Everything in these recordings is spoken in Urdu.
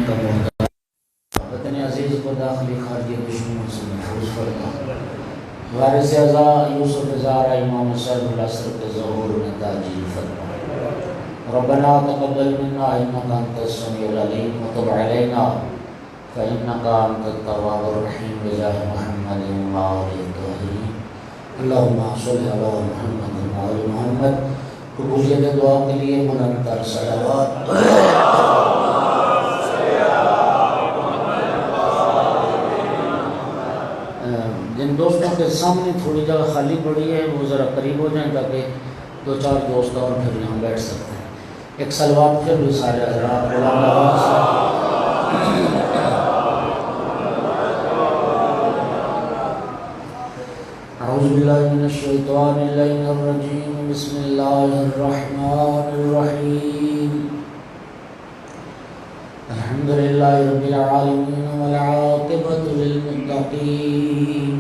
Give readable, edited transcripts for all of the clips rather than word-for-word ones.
کا محتاج، وطن عزیز کو داخلی خارجی دشمنوں سے محفوظ فرما، وارث اعزا یوسف زارا امام صاحب العصر کے ظہور میں تاجیل فرما۔ ربنا تقبل منا انك انت السميع العليم وتب علينا فانك انت التواب الرحيم بجاه محمد وآله الطاهرين اللهم صل على محمد وآل محمد۔ قبولیت دعا کے لیے منتر صلوات۔ جن دوستوں کے سامنے تھوڑی جگہ خالی پڑی ہے وہ ذرا قریب ہو جائیں تاکہ دو چار دوست اور پھر یہاں بیٹھ سکتے ہیں۔ ایک صلوات پھر بھی سارے حضرات بلند آواز سے۔ اعوذ باللہ من الشیطان اللعین الرجیم، بسم اللہ الرحمن الرحیم، الحمدللہ رب العالمین والعاقبۃ للمتقین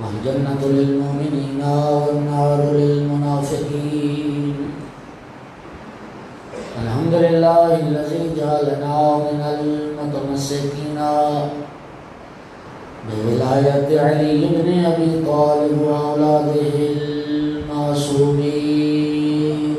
والجنة للمؤمنین والنار للمنافقین، الحمدللہ الذی جعلنا من المتمسکین بولایت علی بن ابی طالب واولاده المعصومین،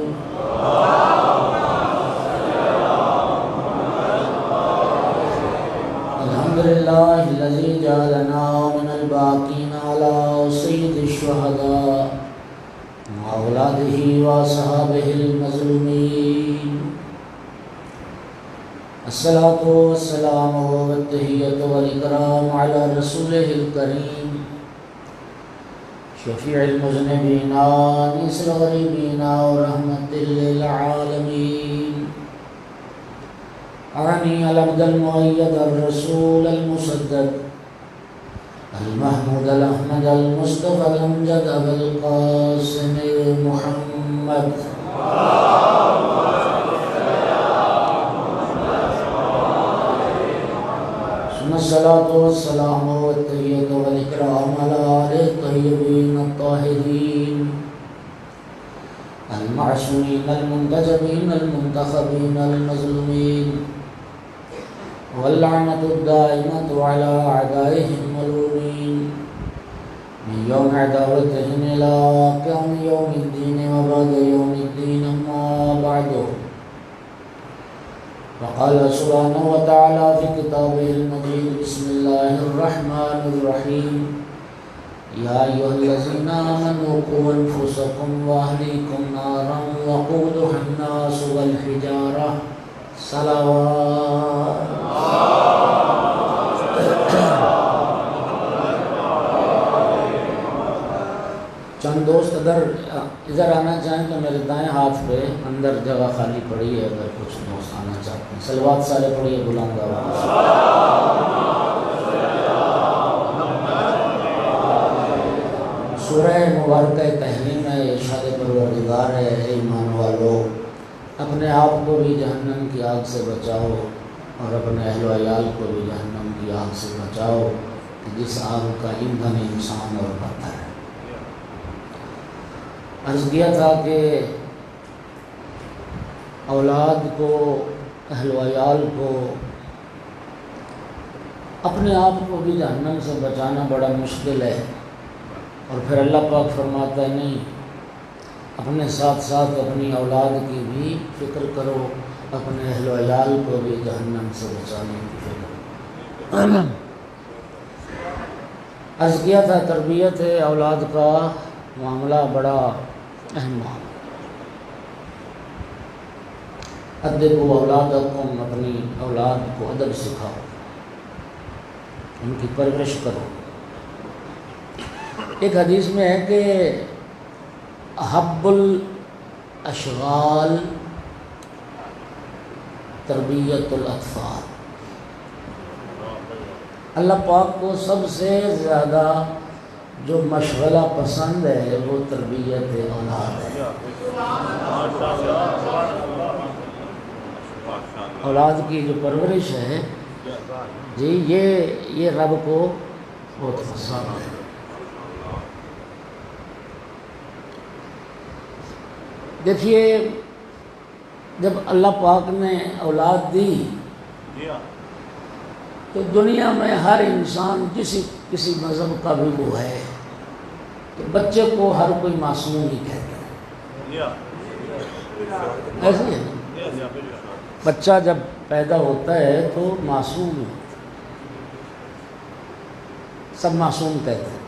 الحمدللہ الذی جعلنا من الباقین علی سید الشہداء واولاده واصحابہ المظلومین، الصلاة والسلام والتحیۃ والاکرام علی رسولہ الکریم شفیع المذنبین انیس الغریبین ورحمۃ للعالمین، اعنی العبد المؤید الرسول المصدق المحمود الاحمد المصطفى الامجد ابا القاسم محمد، ثم الصلاة والسلام والتحیۃ والاکرام علی آلہ الطیبین الطاہرین المعصومین المنتجبین المنتخبین المظلومین، واللعنۃ الدائمۃ علی اعدائہم الملعونین من یوم عداوتہم الی قیام یوم الدین وبعد یوم الدین، اما بعد، وقال سبحانہ وتعالی فی کتابہ المجید، بسم اللہ الرحمن الرحیم، یا ایھا الذین آمنوا قوا انفسکم واہلیکم نارا وقودها الناس والحجارہ، صلوات۔ چند دوست ادھر آنا چاہیں تو میرے دائیں ہاتھ پہ اندر جگہ خالی پڑی ہے، اگر کچھ دوست آنا چاہتے ہیں۔ صلوات سارے پڑھیے بلند آواز سے۔ سورہ مبارکہ تحریم ہے، ارشاد پروردگار ہے، اے ایمان والو اپنے آپ کو بھی جہنم کی آگ سے بچاؤ اور اپنے اہل و عیال کو بھی جہنم کی آگ سے بچاؤ، جس آگ کا ایندھن انسان اور پتھر ہے۔ عرض کیا تھا کہ اولاد کو، اہل و عیال کو، اپنے آپ کو بھی جہنم سے بچانا بڑا مشکل ہے، اور پھر اللہ پاک فرماتا ہے نہیں، اپنے ساتھ ساتھ اپنی اولاد کی بھی فکر کرو، اپنے اہل و عیال کو بھی جہنم سے بچانے کی فکر کرو۔ عرض کیا تھا تربیت اولاد کا معاملہ بڑا اہم معاملہ۔ ادبوا اولادکم، اپنی اولاد کو ادب سکھاؤ، ان کی پرورش کرو۔ ایک حدیث میں ہے کہ احب الاشغال تربیت الاطفال، اللہ پاک کو سب سے زیادہ جو مشغلہ پسند ہے وہ تربیت اولاد ہے۔ اولاد کی جو پرورش ہے جی یہ رب کو بہت پسند ہے۔ دیکھیے جب اللہ پاک نے اولاد دی تو دنیا میں ہر انسان کسی مذہب کا بھی وہ ہے تو بچے کو ہر کوئی معصوم ہی کہتا ہے، ایسے ہی ہے۔ بچہ جب پیدا ہوتا ہے تو معصوم ہے، سب معصوم کہتے ہیں۔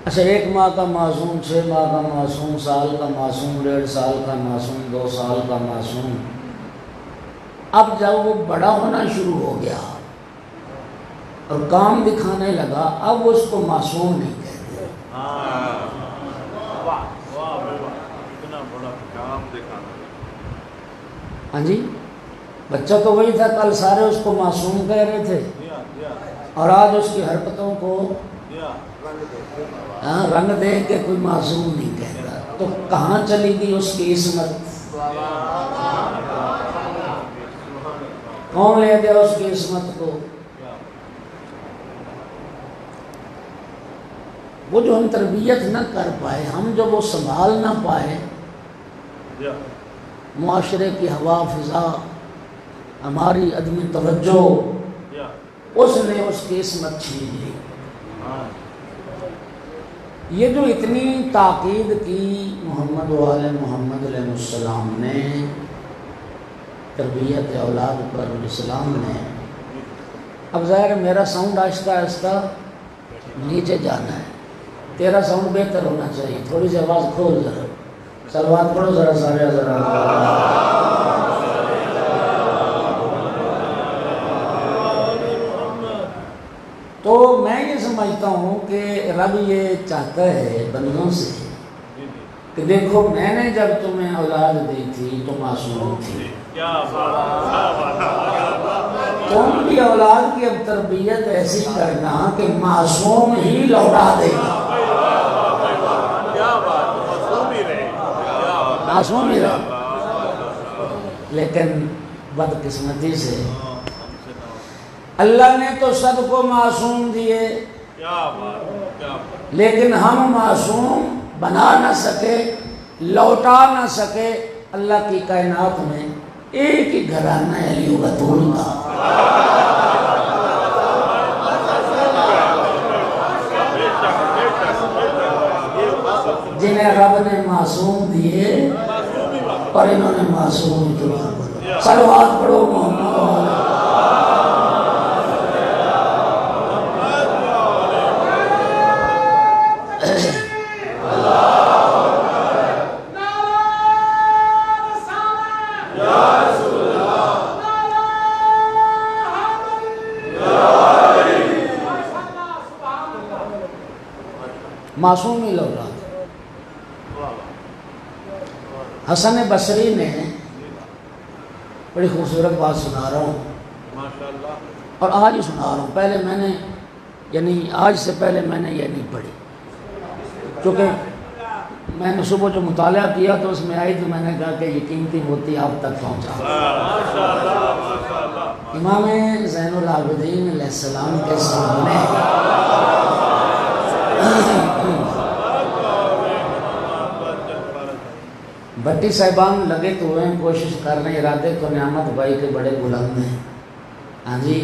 اچھا، 1 ماہ کا معصوم، 6 ماہ کا معصوم، سال کا معصوم، 1.5 سال کا معصوم، 2 سال کا معصوم۔ اب جب وہ بڑا ہونا شروع ہو گیا اور کام دکھانے لگا، اب اس کو معصوم نہیں کہتے۔ ہاں جی، بچہ تو وہی تھا، کل سارے اس کو معصوم کہہ رہے تھے اور آج اس کی حرکتوں کو رنگ دے کے کوئی معصوم نہیں کہتا، تو کہاں چلی گئی اس کی عصمت؟ کون لے گیا اس کی عصمت کو؟ وہ جو ہم تربیت نہ کر پائے، ہم جو وہ سنبھال نہ پائے، معاشرے کی ہوا فضا، ہماری عدم توجہ، اس نے اس کی عصمت چھین لی۔ یہ جو اتنی تاکید کی محمد و آل محمد علیہ السلام نے تربیت اولاد پر، اسلام نے، اب ظاہر میرا ساؤنڈ آہستہ آہستہ نیچے جانا ہے، تیرا ساؤنڈ بہتر ہونا چاہیے، تھوڑی سی آواز کھول ذرا، صلوات پڑھو ذرا سارے ذرا۔ تو میں یہ سمجھتا ہوں کہ رب یہ چاہتا ہے بندوں سے کہ دیکھو میں نے جب تمہیں اولاد دی تھی تو معصوم تھی، تم بھی اولاد کی اب تربیت ایسی کرنا کہ معصوم ہی لوٹا دے گا، معصوم ہی رہے۔ لیکن بدقسمتی سے اللہ نے تو سب کو معصوم دیے، لیکن ہم معصوم بنا نہ سکے، لوٹا نہ سکے۔ اللہ کی کائنات میں ایک ہی گھرانہ ہے علی و بطول کا، جنہیں رب نے معصوم دیے اور انہوں نے معصوم کیا۔ صلوات پڑھو محمد۔ معصوم ہی لوٹا۔ حسن بصری نے بڑی خوبصورت بات سنا رہا ہوں اور آج ہی سنا رہا ہوں، پہلے میں نے یعنی آج سے پہلے میں نے یہ نہیں پڑھی، کیونکہ میں نے صبح جو مطالعہ کیا تو اس میں آئی تو میں نے کہا کہ یہ قیمتی موتی آپ تک پہنچا۔ امام زین العابدین علیہ السلام کے سامنے بھٹی صاحبان لگے تو ہوئے ہیں، کوشش کر رہے ہیں، ارادے تو نعمت بھائی کے بڑے بلند ہیں۔ ہاں جی،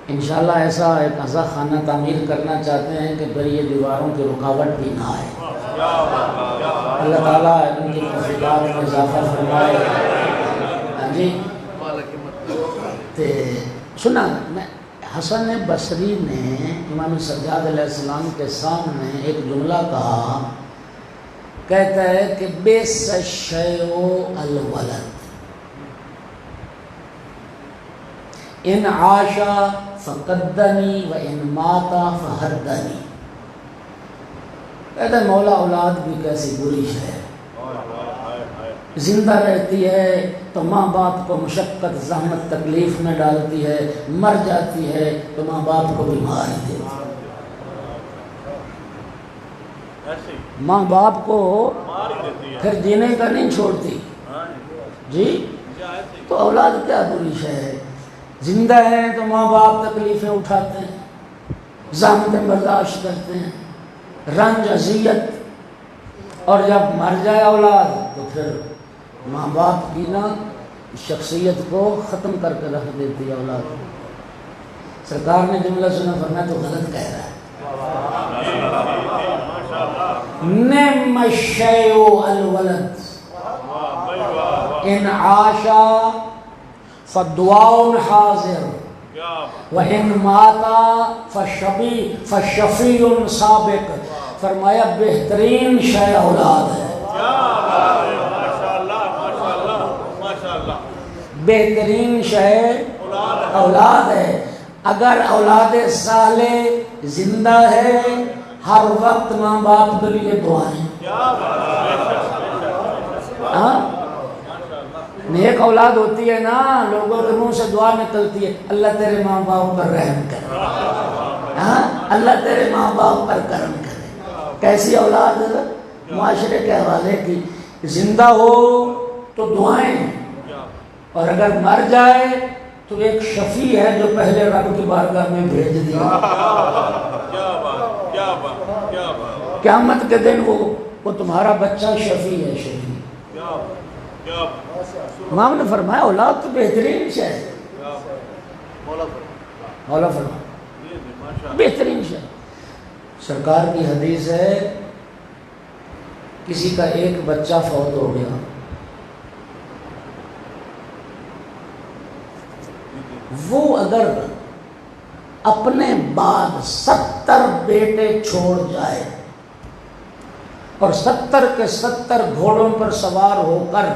انشاءاللہ ایسا ایک عزا خانہ تعمیر کرنا چاہتے ہیں کہ پھر یہ دیواروں کی رکاوٹ بھی نہ آئے۔ اللہ تعالیٰ ان کی توفیقات میں اضافہ فرمائے۔ ہاں جی، سنا میں حسن بصری نے امام سجاد علیہ السلام کے سامنے ایک جملہ کہا، کہتا ہے کہ بیس الشیء الولد ان عاش فقدنی و ان مات فہدنی۔ کہتا ہے مولا اولاد بھی کیسی بری ہے، زندہ رہتی ہے تو ماں باپ کو مشقت زحمت تکلیف میں ڈالتی ہے، مر جاتی ہے تو ماں باپ کو بیمار دیتی ہے، ماں باپ کو پھر جینے کا نہیں چھوڑتی۔ جی تو اولاد کیا بری ہے، زندہ ہیں تو ماں باپ تکلیفیں اٹھاتے ہیں، زحمتیں برداشت کرتے ہیں، رنج اذیت، اور جب مر جائے اولاد تو پھر ماں باپ کی نا شخصیت کو ختم کر کے رکھ دیتی ہے اولاد. سرکار نے جملہ سنا فرمایا تو غلط کہہ رہا ہے. نعم الشیء الولد ان عاشا فدعاء حاضر وَإِن مَاتَ فَشَفِيٌّ سابق. فرمایا بہترین شے اولاد ہے. بہترین شے اولاد ہے. اگر اولاد صالح زندہ ہے ہر وقت ماں باپ کے لیے دعائیں. نیک اولاد ہوتی ہے نا, لوگوں کے منہ سے دعا نکلتی ہے اللہ تیرے ماں باپ پر رحم کرے, اللہ تیرے ماں باپ پر کرم کرے. کیسی اولاد معاشرے کے حوالے کی, زندہ ہو تو دعائیں, اور اگر مر جائے تو ایک شفیع ہے جو پہلے رب کی بارگاہ میں بھیج دیا. قیامت کے دن وہ تمہارا بچہ شفیع ہے. شفیع امام نے فرمایا اولاد تو بہترین شے ہے. مولا فرمایا بہترین شے. سرکار کی حدیث ہے کسی کا ایک بچہ فوت ہو گیا, وہ اگر اپنے بعد 70 بیٹے چھوڑ جائے اور 70 کے 70 گھوڑوں پر سوار ہو کر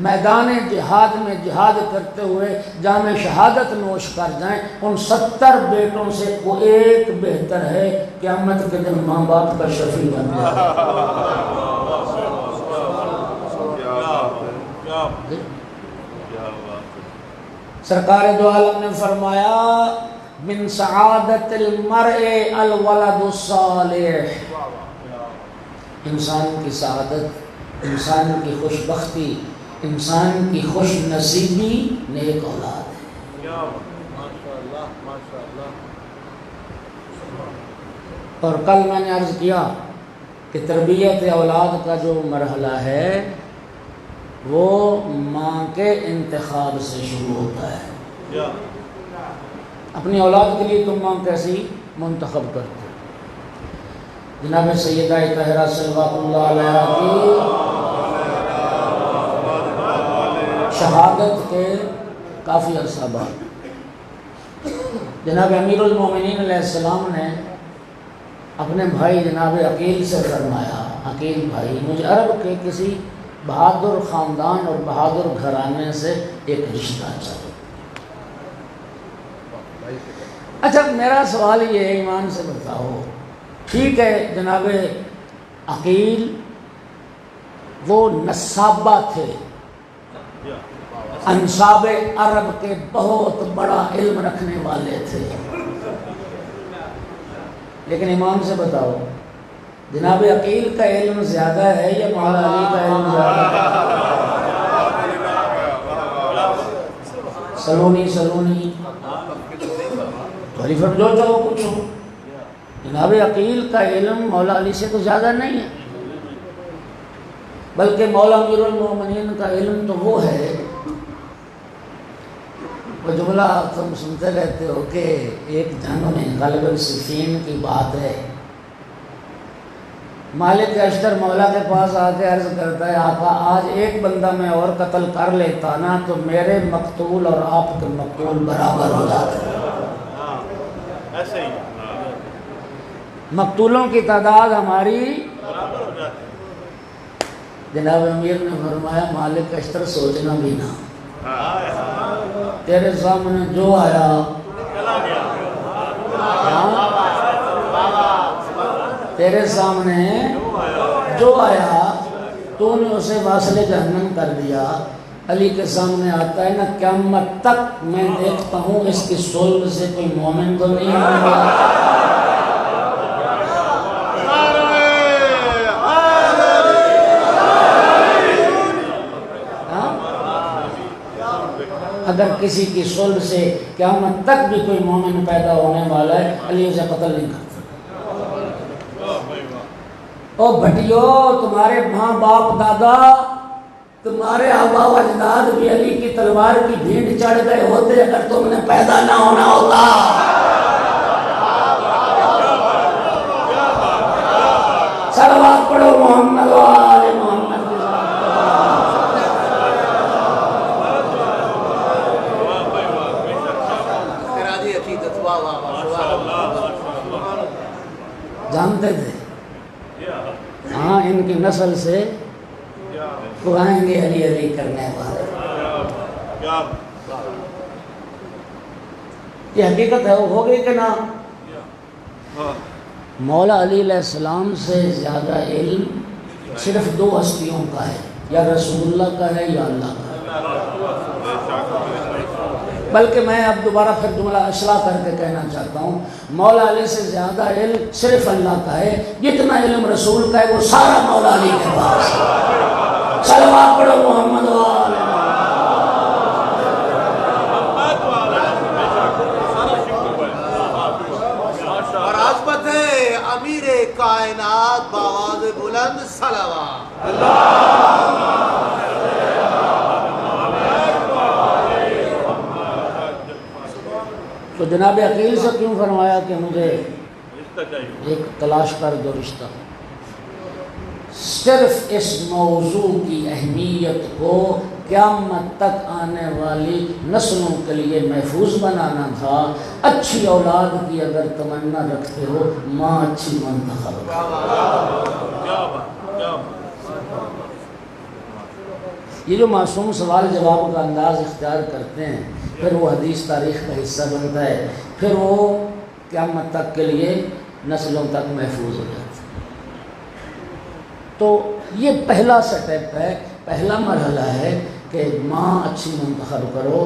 میدان جہاد میں جہاد کرتے ہوئے جام شہادت نوش کر جائیں, ان 70 بیٹوں سے وہ ایک بہتر ہے قیامت کے دن ماں باپ کا شفیع بن جائے. سرکار دو عالم نے فرمایا من سعادت المرء الولد الصالح. انسان کی سعادت, انسان کی خوش بختی, انسان کی خوش نصیبی نیک اولاد ہے. اور کل میں نے عرض کیا کہ تربیت اولاد کا جو مرحلہ ہے وہ ماں کے انتخاب سے شروع ہوتا ہے. اپنی اولاد کے لیے تم ماں کیسی منتخب کرتے. جناب سیدہ طاہرہ صلوات اللہ علیہ کی شہادت کے کافی عرصہ بعد جناب امیر المومنین علیہ السلام نے اپنے بھائی جناب عقیل سے فرمایا, عقیل بھائی مجھے عرب کے کسی بہادر خاندان اور بہادر گھرانے سے ایک رشتہ چاہیے. اچھا میرا سوال یہ ہے, ایمان سے بتاؤ, ٹھیک ہے جناب عقیل وہ نسابہ تھے, انصاب عرب کے بہت بڑا علم رکھنے والے تھے, لیکن ایمان سے بتاؤ جناب عقیل کا علم زیادہ ہے یا مولا علی کا علم زیادہ ہے؟ سلونی تو علی فرم جو چاہو پوچھو. جناب عقیل کا علم مولا علی سے تو زیادہ نہیں ہے, بلکہ مولا امیر المومنین کا علم تو وہ ہے, وہ جملہ تم سنتے رہتے ہو کہ ایک جنگ میں غالباً صفین کی بات ہے, مالک اشتر مولا کے پاس آ کے عرض کرتا ہے آقا آج ایک بندہ میں اور قتل کر لیتا نا تو میرے مقتول اور آپ کے مقتول برابر ہو جاتے. ایسے ہی مقتولوں کی تعداد ہماری برابر ہو جاتی. جناب امیر نے فرمایا مالک اشتر سوچنا بھی نہ, تیرے سامنے جو آیا تیرے سامنے جو آیا تو نے اسے واصل جہنم کر دیا. علی کے سامنے آتا ہے نا قیامت تک میں دیکھتا ہوں اس کی صلب سے کوئی مومن تو نہیں ہوگا. اگر کسی کی صلب سے قیامت تک بھی کوئی مومن پیدا ہونے والا ہے علی اسے قتل نہیں کرتا. او بھٹیو تمہارے ماں باپ دادا تمہارے آبا و اجداد بھی علی کی تلوار کی بھینٹ چڑھ گئے ہوتے اگر تم نے پیدا نہ ہونا ہوتا۔ صلوات پڑھو محمد و آل محمد۔ جانتے تھے ہاں ان کی نسل سے وہ آئیں گے علی علی کرنے والے۔ یہ حقیقت ہے، وہ ہو گئی کہ نا؟ مولا علی علیہ السلام سے زیادہ علم صرف دو ہستیوں کا ہے، یا رسول اللہ کا ہے یا اللہ کا ہے۔ بلکہ میں اب دوبارہ پھر جملہ اصلاح کر کے کہنا چاہتا ہوں، مولا علی سے زیادہ علم صرف اللہ کا ہے، جتنا علم رسول کا ہے وہ سارا مولا علی کے پاس ہے۔ صلوات پڑھو محمد و آل اور عظمت امیر کائنات بآواز بلند صلوات تو جناب عقیل سے کیوں فرمایا کہ مجھے ایک تلاش کر دو رشتہ؟ صرف اس موضوع کی اہمیت کو قیامت تک آنے والی نسلوں کے لیے محفوظ بنانا تھا۔ اچھی اولاد کی اگر تمنا رکھتے ہو، ماں اچھی منتخب کرو۔ یہ جو معصوم سوال جواب کا انداز اختیار کرتے ہیں، پھر وہ حدیث تاریخ کا حصہ بنتا ہے، پھر وہ قیامت تک کے لیے نسلوں تک محفوظ ہو جاتا ہے۔ تو یہ پہلا سٹیپ ہے، پہلا مرحلہ ہے کہ ماں اچھی منتخب کرو۔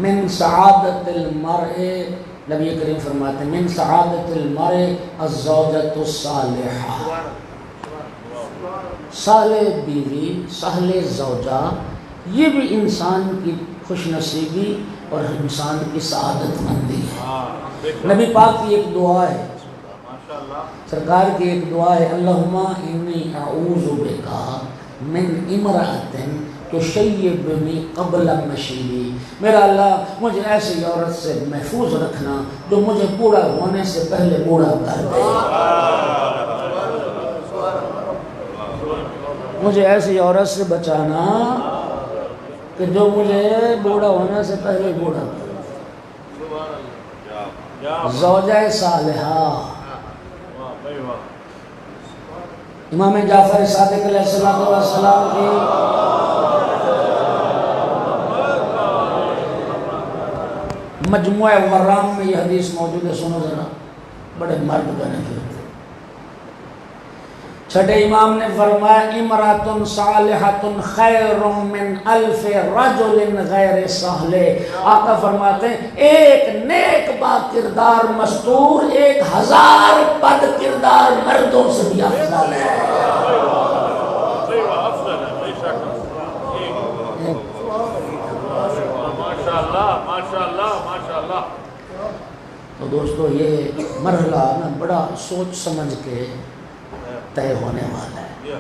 من سعادت المرء، نبی کریم فرماتے ہیں من سعادت المرء الزوجۃ الصالحہ، صالح بیوی، صالح زوجہ، یہ بھی انسان کی خوش نصیبی اور انسان کی سعادت مندی ہے۔ نبی پاک کی ایک دعا ہے، سرکار کی ایک دعا ہے، اللہم انی اعوذ بکا من امرأۃ تشیبنی قبل مشیبی، میرا اللہ مجھے ایسی عورت سے محفوظ رکھنا جو مجھے بوڑھا ہونے سے پہلے بوڑھا کر دے، مجھے ایسی عورت سے بچانا کہ جو مجھے بوڑھا ہونے سے پہلے بوڑھا کر دے۔ زوجہ صالحہ، امام جعفر صادق علیہ السلام کی مجموعہ ورام میں یہ حدیث موجود ہے، سنو ذرا، بڑے مرد بنے ہوئے تھے۔ چھٹے امام نے فرمایا امرأۃ صالحۃ خیر من الف رجل غیر صالح، آقا فرماتے ہیں ایک نیک با کردار مستور 1000 بد کردار مردوں سے بھی افضل ہے۔ تو دوستو یہ مرحلہ نا بڑا سوچ سمجھ کے طے ہونے والا ہے۔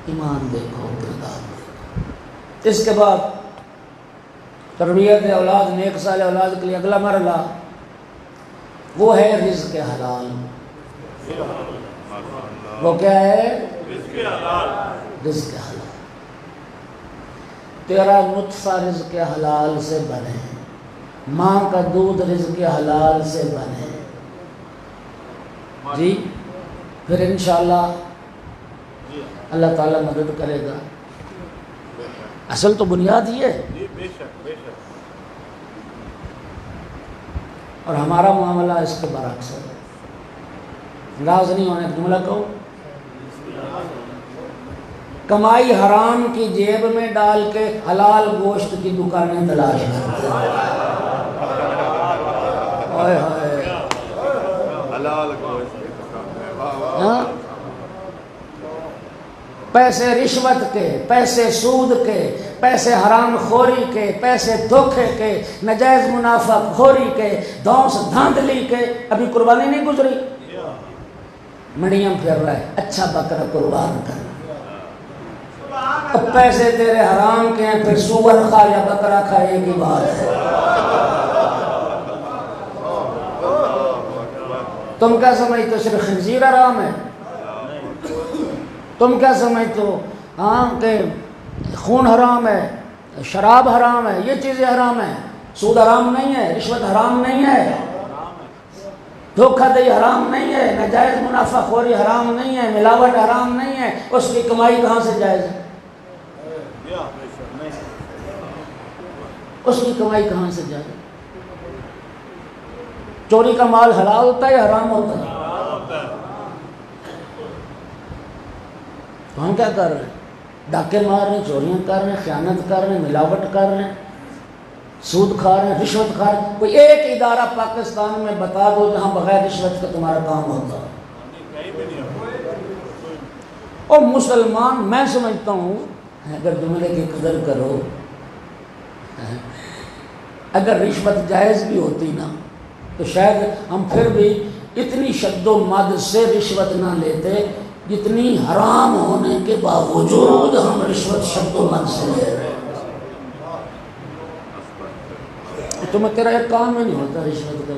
ایمان دیکھو، کردار دیکھو۔ اس کے بعد تربیت اولاد، نیک صالح اولاد کے لیے اگلا مرحلہ وہ ہے رزق حلال۔ وہ کیا ہے؟ رزق حلال۔ تیرا نطفہ رزق حلال سے بنے، ماں کا دودھ رزق حلال سے بنے، جی پھر انشاءاللہ اللہ تعالیٰ مدد کرے گا۔ اصل تو بنیاد یہ ہے، اور ہمارا معاملہ اس کے برعکس ہے۔ ناراض نہیں ہونے کا جملہ کہو، کمائی حرام کی جیب میں ڈال کے حلال گوشت کی دکانیں تلاش کرتے ہیں۔ ہائے ہائے، حلال گوشت کی ہاں؟ پیسے رشوت کے، پیسے سود کے، پیسے حرام خوری کے، پیسے دھوکے کے، نجائز منافع خوری کے، دھونس دھاندلی کے۔ ابھی قربانی نہیں گزری، منڈیاں پھر رہا ہے، اچھا بکرا قربان کر، اب پیسے تیرے حرام کے ہیں، پھر سور کھا یا بکرا کھا ایک ہی بات ہے۔ تم کیا سمجھتے ہو صرف خنزیر حرام ہے؟ تم کیا سمجھتے ہو ہاں کہ خون حرام ہے، شراب حرام ہے، یہ چیزیں حرام ہیں؟ سود حرام نہیں ہے، رشوت حرام نہیں ہے، دھوکہ دہی حرام نہیں ہے، ناجائز منافع خوری حرام نہیں ہے، ملاوٹ حرام نہیں ہے۔ اس کی کمائی کہاں سے جائز ہے؟ اس کی کمائی کہاں سے جائز ہے؟ چوری کا مال حلال ہوتا ہے یا حرام ہوتا ہے؟ تو ہم کیا کر رہے ہیں؟ ڈاکے مار رہے ہیں، چوریاں کر رہے ہیں، خیانت کر رہے ہیں، ملاوٹ کر رہے ہیں، سود کھا رہے ہیں، رشوت کھا رہے ہیں۔ کوئی ایک ادارہ پاکستان میں بتا دو جہاں بغیر رشوت کا تمہارا کام ہوتا ہے؟ اور مسلمان میں سمجھتا ہوں اگر جملے کی قدر کرو، اگر رشوت جائز بھی ہوتی نا تو شاید ہم پھر بھی اتنی شد و مد سے رشوت نہ لیتے جتنی حرام ہونے کے باوجود ہم رشوت شد و مد سے لے رہے ہیں۔ تمہیں تیرا ایک کام ہی نہیں ہوتا رشوت کا،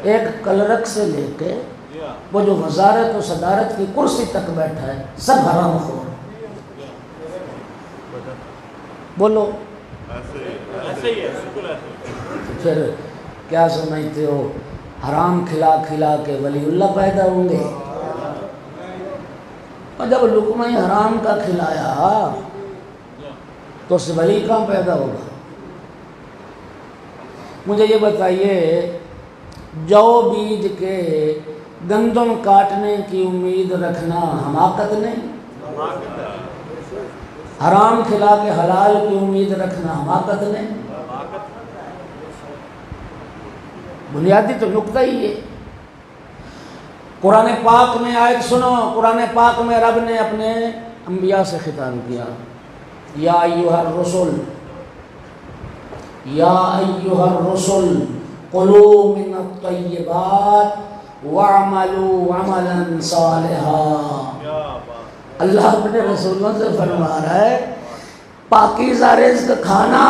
ایک کلرک سے لے کے وہ جو وزارت و صدارت کی کرسی تک بیٹھا ہے سب حرام خور۔ بولو پھر کیا سمجھتے ہو حرام کھلا کھلا کے ولی اللہ پیدا ہوں گے؟ اور جب لقمہ حرام کا کھلایا تو اس سے ولی کہاں پیدا ہوگا؟ مجھے یہ بتائیے، جو بیج کے گندم کاٹنے کی امید رکھنا حماقت نہیں؟ حرام کھلا کے حلال کی امید رکھنا حماقت نہیں؟ بنیادی تو نقطہ ہی ہے۔ قرآن پاک میں آیت سنو، قرآن پاک میں رب نے اپنے انبیاء سے خطاب کیا، یا ایھا الرسل، یا ایھا الرسل قلوا من الطیبات واعملوا عملا صالحا۔ اللہ اپنے رسولوں سے فرما رہا ہے پاکیزہ رزق کھانا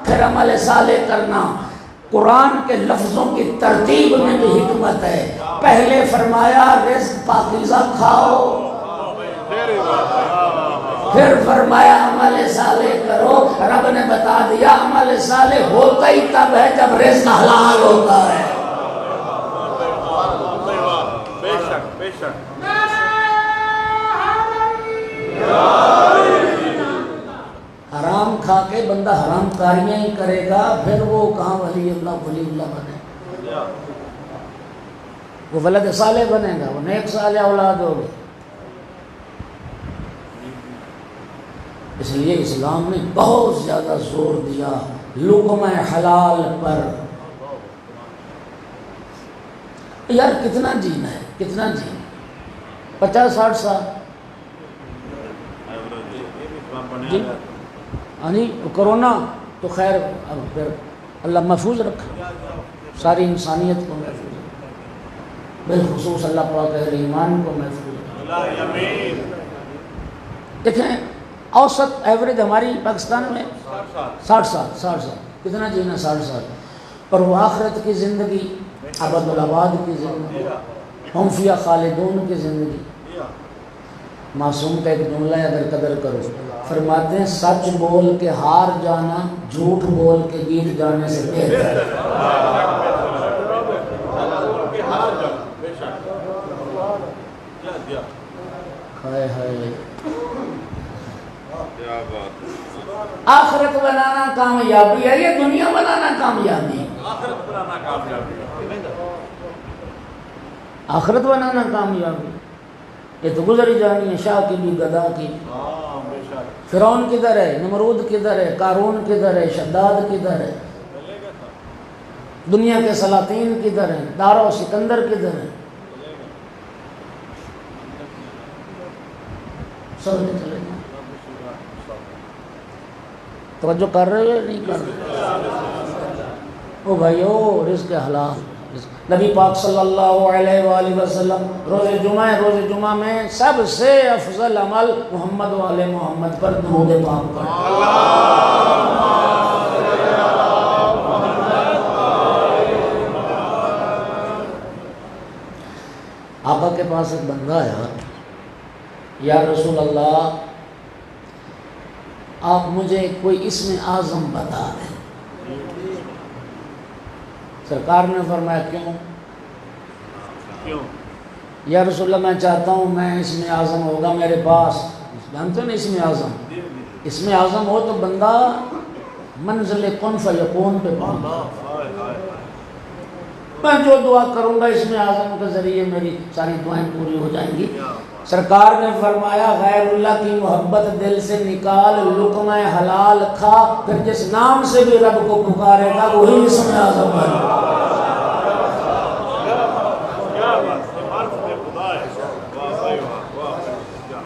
پھر عمل صالح کرنا۔ قرآن کے لفظوں کی ترتیب میں بھی حکمت ہے، پہلے فرمایا رزق پاکیزہ کھاؤ، پھر فرمایا عمل صالح کرو۔ رب نے بتا دیا عمل صالح ہوتا ہی تب ہے جب رزق حلال ہوتا ہے۔ بے شک بے شک۔ حرام کھا کے بندہ حرام کاریاں ہی کرے گا، پھر وہ کہاں ولی اللہ بنے؟ وہ ولد صالح بنے گا، وہ نیک صالح اولاد ہوگی۔ اس لیے اسلام نے بہت زیادہ زور دیا لقمہ حلال پر۔ یار کتنا جینا ہے، کتنا جینا، 50-60 سال جی؟ کرونا تو خیر اب پھر اللہ محفوظ رکھا، ساری انسانیت کو محفوظ رکھا، بالخصوص اللہ پاک اہل ایمان کو محفوظ رکھا۔ دیکھیں اوسط ایوریج ہماری پاکستان میں 60 سال، کتنا جینا 60 سال، اور وہ آخرت کی زندگی، ابد الآباد کی زندگی، ہم فیہا خالدون کی زندگی۔ معصوم کا ایک جملہ ہے اگر قدر کرو، فرماتے ہیں سچ بول کے ہار جانا جھوٹ بول کے جیت جانے سے بہتر ہے۔ ہائے ہائے، آخرت بنانا کامیابی ہے یا دنیا بنانا کامیابی ہے؟ آخرت بنانا کامیابی، یہ تو گزر ہی جانی ہے، شاہ کی بھی گدا کی۔ فرعون کدھر ہے، نمرود کدھر ہے، قارون کدھر ہے، شداد کدھر ہے، دنیا کے سلاطین کدھر ہیں، دارا و سکندر کدھر ہے؟ سب نے چلے گئے۔ توجہ کر رہے ہو یا نہیں کر رہے؟ او بھائیو، رزق حلال نبی پاک صلی اللہ علیہ وآلہ وسلم روز جمعہ میں سب سے افضل عمل محمد و آل محمد پر درود پاک پڑھنا۔ آقا کے پاس ایک بندہ آیا، یا رسول اللہ آپ مجھے کوئی اسم اعظم بتا دیں۔ سرکار نے فرمایا کیوں؟ یا رسول اللہ میں چاہتا ہوں میں اسم اعظم ہوگا میرے پاس، جانتے ہو نا اسم اعظم ہو تو بندہ منزل کن فیکون پہ پہنچا۔ میں جو دعا کروں گا اسم اعظم کے ذریعے میری ساری دعائیں پوری ہو جائیں گی۔ سرکار نے فرمایا غیر اللہ کی محبت دل سے نکال، لقمہ حلال کھا، پھر جس نام سے بھی رب کو پکارے گا وہی اسم اعظم ہے۔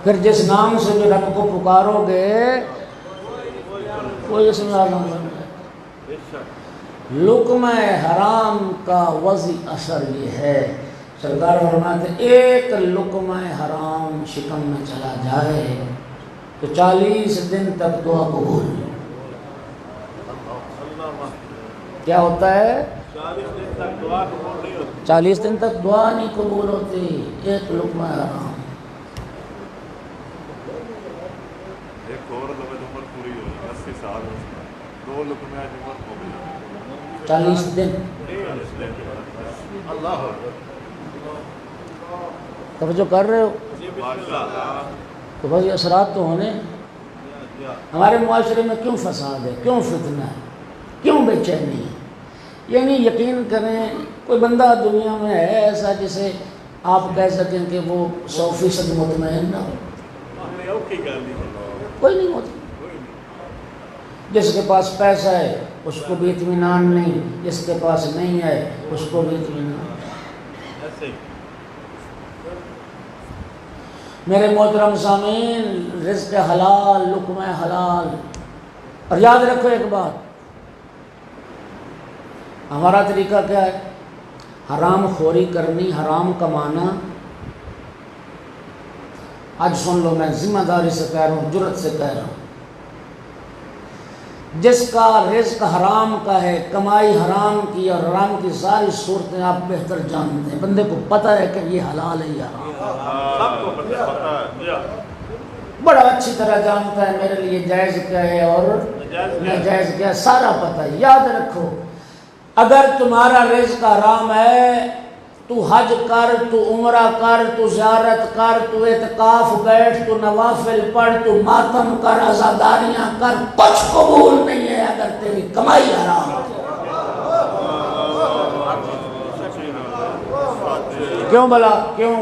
پھر جس نام سے بھی رب کو پکارو گے وہی اسم اعظم ہے۔ لقمہ حرام کا وضع اثر یہ ہے، سرکار فرماتے ایک لقمہ حرام شکم میں چلا جائے تو 40 دن تک دعا قبول۔ کیا ہوتا ہے؟ 40 دن تک دعا نہیں قبول ہوتی، ایک لقمہ حرام۔ ایک اور عمر پوری ہوئی 80 سال، 2 لقمہ عمر ہو گئی 40 دن۔ اللہ توجہ کر رہے ہو؟ تو بھائی اثرات تو ہونے۔ ہمارے معاشرے میں کیوں فساد ہے، کیوں فتنہ ہے، کیوں بے چینی ہے؟ یعنی یقین کریں کوئی بندہ دنیا میں ہے ایسا جسے آپ کہہ سکیں کہ وہ 100% مطمئن نہ ہو؟ کوئی نہیں ہوتا۔ جس کے پاس پیسہ ہے اس کو بھی اطمینان نہیں، جس کے پاس نہیں ہے اس کو بھی اطمینان۔ میرے محترم سامعین، رزق حلال، لقمہ حلال۔ اور یاد رکھو ایک بات، ہمارا طریقہ کیا ہے؟ حرام خوری کرنی، حرام کمانا۔ آج سن لو، میں ذمہ داری سے کہہ رہا ہوں، جرأت سے کہہ رہا ہوں، جس کا رزق حرام کا ہے، کمائی حرام کی اور حرام کی ساری صورتیں آپ بہتر جانتے ہیں، بندے کو پتہ ہے کہ یہ حلال ہے یا حرام، بڑا اچھی طرح جانتا ہے میرے لیے جائز کیا ہے اور ناجائز کیا ہے، سارا پتہ ہے۔ یاد رکھو، اگر تمہارا رزق حرام ہے تو حج کر، تو عمرہ کر، تو زیارت کر، تو اعتکاف بیٹھ، تو نوافل پڑھ، تو ماتم کر، عزاداریاں کر، کچھ قبول نہیں ہے اگر تیری کمائی حرام ہے۔ کیوں بلا؟ کیوں؟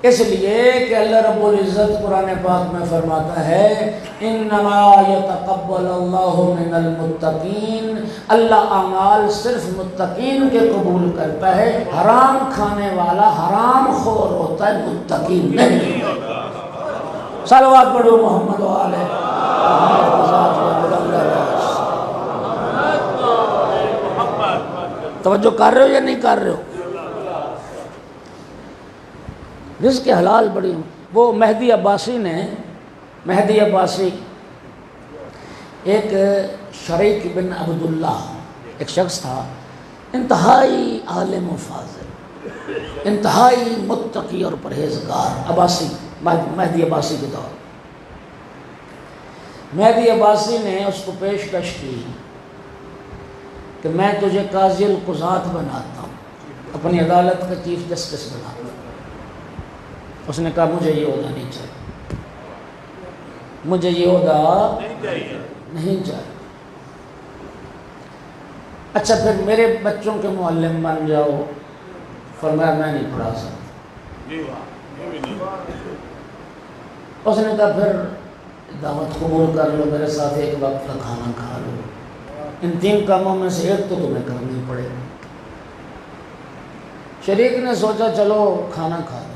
اس لیے کہ اللہ رب العزت قرآن پاک میں فرماتا ہے انما یتقبل اللہ من المتقین، اللہ اعمال صرف متقین کے قبول کرتا ہے، حرام کھانے والا حرام خور ہوتا ہے، متقین نہیں۔ صلوات پڑھو محمد و آلہ محمد۔ توجہ کر رہے ہو یا نہیں کر رہے ہو؟ رزق حلال بڑی۔ وہ مہدی عباسی ایک شریک بن عبداللہ، ایک شخص تھا، انتہائی عالم و فاضل، انتہائی متقی اور پرہیزگار، عباسی، مہدی عباسی کے دور۔ مہدی عباسی نے اس کو پیشکش کی کہ میں تجھے قاضی القضات بناتا ہوں، اپنی عدالت کا چیف جسٹس بناتا ہوں۔ اس نے کہا مجھے یہ عہدہ نہیں چاہیے، مجھے یہ عہدہ نہیں چاہیے۔ اچھا پھر میرے بچوں کے معلم بن جاؤ۔ فرمایا میں نہیں پڑھا سکتا۔ اس نے کہا پھر دعوت قبول کر لو، میرے ساتھ ایک وقت کا کھانا کھا لو، ان 3 کاموں میں سے ایک تو تمہیں کرنا ہی پڑے گا۔ شریک نے سوچا چلو کھانا کھا لو۔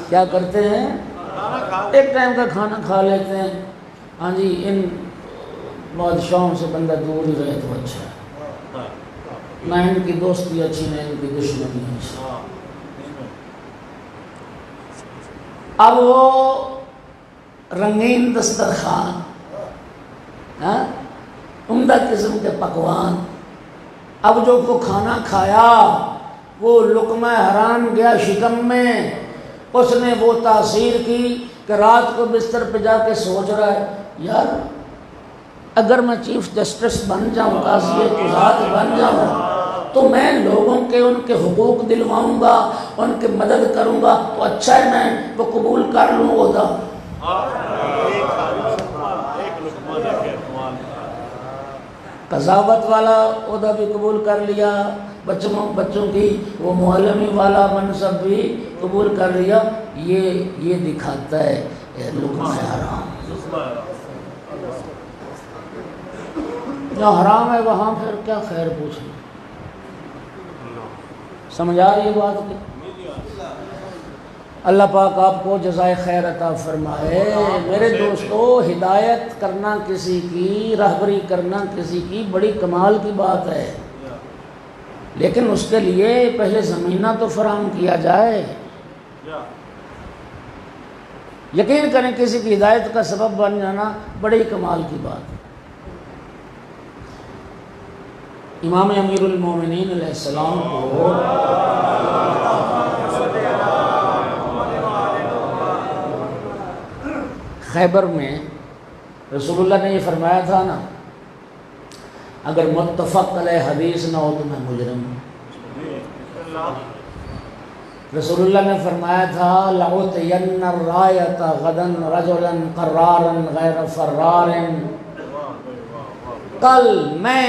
کیا کرتے ہیں؟ ایک ٹائم کا کھانا کھا لیتے ہیں۔ ہاں جی، ان بادشاہوں سے بندہ دور ہی رہے تو اچھا ہے۔ نہ ان کی دوستی اچھی نہ ان کی دشمنی اچھی۔ اب وہ رنگین دسترخوان، عمدہ قسم کے پکوان، اب جو وہ کھانا کھایا وہ لقمہ حرام گیا شکم میں، اس نے وہ تاثیر کی کہ رات کو بستر پہ جا کے سوچ رہا ہے یار اگر میں چیف جسٹس بن جاؤں، قاضی قضات بن جاؤں تو میں لوگوں کے ان کے حقوق دلواؤں گا، ان کی مدد کروں گا، تو اچھا ہے میں وہ قبول کر لوں عہدہ۔ قضاوت والا عہدہ بھی قبول کر لیا، بچوں کی وہ معلمی والا منصب بھی قبول کر لیا۔ یہ دکھاتا ہے لقمہ حرام۔ جہاں حرام ہے وہاں پھر کیا خیر پوچھنا۔ سمجھ آ رہی ہے بات کی؟ اللہ پاک آپ کو جزائے خیر عطا فرمائے۔ میرے دوستو، ہدایت کرنا کسی کی، رہبری کرنا کسی کی بڑی کمال کی بات ہے، لیکن اس کے لیے پہلے زمینہ تو فراہم کیا جائے۔ یقین کریں کسی کی ہدایت کا سبب بن جانا بڑی کمال کی بات ہے۔ امام امیر المومنین علیہ السلام کو خیبر میں رسول اللہ نے یہ فرمایا تھا نا، اگر متفق علیہ حدیث نہ ہو تو میں مجرم ہوں۔ رسول اللہ نے فرمایا تھا لَأُعْطِيَنَّ الرَّایَةَ غَدًا رَجُلًا قَرَّارًا غَیْرَ فَرَّارٍ۔ کل میں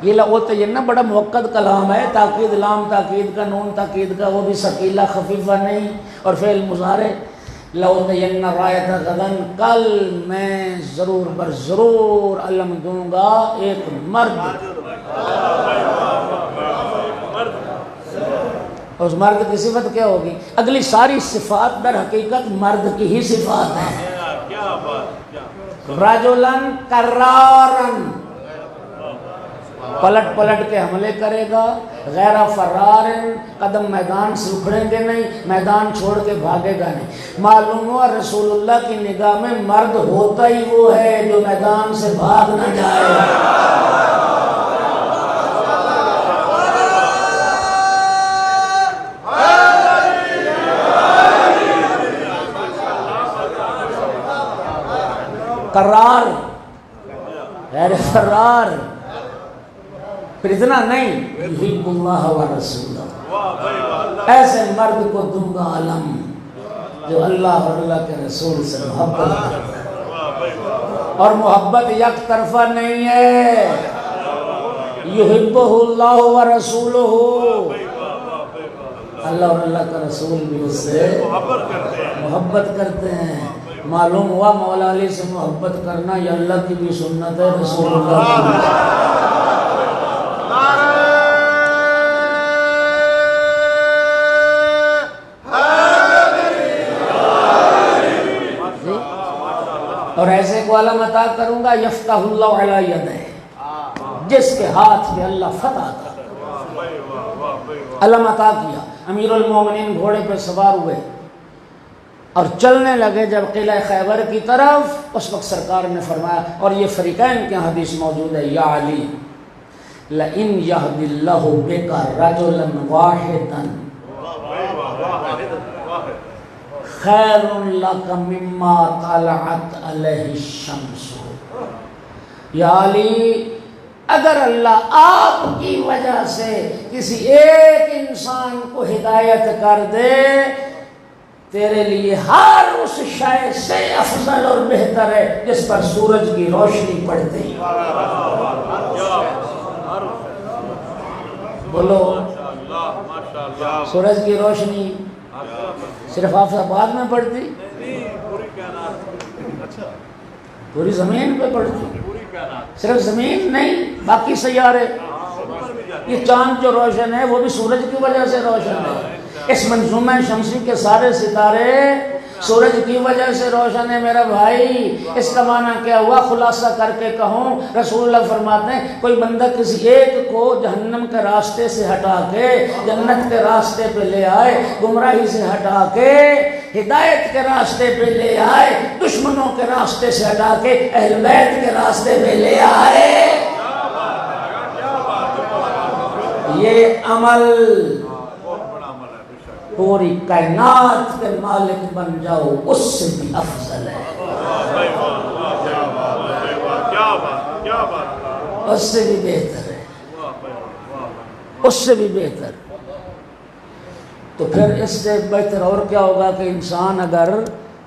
یہ لَأُعْطِيَنَّ بڑا موقت کلام ہے، تاکید لام تاکید کا، نون تاکید کا، وہ بھی ثقیلہ خفیفہ نہیں، اور فعل مضارع لَأُعْطِيَنَّ الرَّایَةَ غَدًا، کل میں ضرور بر ضرور علم دوں گا ایک مرد، اس مرد کی صفت کیا ہوگی؟ اگلی ساری صفات در حقیقت مرد کی ہی صفات ہیں۔ رجلاً کرارن، پلٹ کے حملے کرے گا، غیر فرارن، قدم میدان سے اکھڑیں گے نہیں، میدان چھوڑ کے بھاگے گا نہیں۔ معلوم ہوا رسول اللہ کی نگاہ میں مرد ہوتا ہی وہ ہے جو میدان سے بھاگ نہ جائے۔ قرار غیر فرار، پھر اتنا نہیں، یحب اللہ و رسولہ، ایسے مرد کو دوں گا علم جو اللہ اور اللہ کے رسول سے محبت کرتا ہے، اور محبت یک طرفہ نہیں ہے، یحبہ اللہ و رسولہ، اللہ اور اللہ کا رسول بھی اس سے محبت کرتے ہیں۔ معلوم ہوا مولا علی سے محبت کرنا یہ اللہ کی بھی سنت ہے، رسول اللہ کی بھی۔ اور ایسے کو علم عطا کروں گا یفتح اللہ علی یدہ، جس کے ہاتھ میں اللہ فتح کرتا، علم عطا کیا۔ امیر المومنین گھوڑے پہ سوار ہوئے اور چلنے لگے جب قلعہ خیبر کی طرف، اس وقت سرکار نے فرمایا، اور یہ فریقین کی حدیث موجود ہے، یا علی لَإِنْ يَهْدِ اللَّهُ بِكَ رَجُلًا وَاحِدًا خَيْرٌ لَكَ مِمَّا طَلَعَتْ عَلَيْهِ الشَّمْسُ۔ یا علی، اگر اللہ آپ کی وجہ سے کسی ایک انسان کو ہدایت کر دے، تیرے لیے ہر اس شے سے افضل اور بہتر ہے جس پر سورج کی روشنی پڑتی۔ بولو، سورج کی روشنی صرف آفتاب میں پڑتی؟ پوری زمین پہ پڑتی، صرف زمین نہیں، باقی سیارے، یہ چاند جو روشن ہے وہ بھی سورج کی وجہ سے روشن ہے۔ اس منظومہ شمسی کے سارے ستارے سورج کی وجہ سے روشن ہے میرا بھائی۔ اس کا معنی کیا ہوا؟ خلاصہ کر کے کہوں، رسول اللہ فرماتے ہیں کوئی بندہ کسی ایک کو جہنم کے راستے سے ہٹا کے جنت کے راستے پہ لے آئے، گمراہی سے ہٹا کے ہدایت کے راستے پہ لے آئے، دشمنوں کے راستے سے ہٹا کے اہل بیت کے راستے پہ لے آئے، یہ عمل پوری کائنات کے مالک بن جاؤ اس سے بھی افضل ہے، اس سے بھی بہتر ہے، اس سے بھی بہتر۔ تو پھر اس سے بہتر اور کیا ہوگا کہ انسان اگر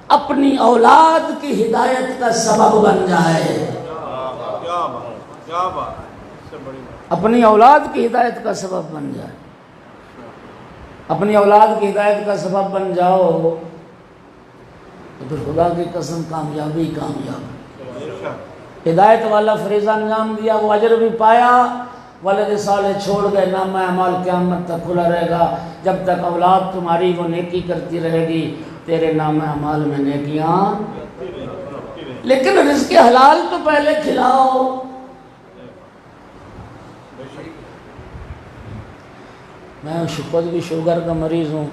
اپنی اولاد کی ہدایت کا سبب بن جائے، اپنی اولاد کی ہدایت کا سبب بن جائے، اپنی اولاد کی ہدایت کا سبب بن جاؤ تو پھر خدا کی قسم کامیابی کامیاب۔ ہدایت والا فریضہ انجام دیا، وہ اجر بھی پایا، والد صالح چھوڑ گئے، نامہ اعمال قیامت تک کھلا رہے گا، جب تک اولاد تمہاری وہ نیکی کرتی رہے گی تیرے نامہ اعمال میں نیکیاں، لیکن رزق حلال تو پہلے کھلاؤ۔ میں خود بھی شوگر کا مریض ہوں،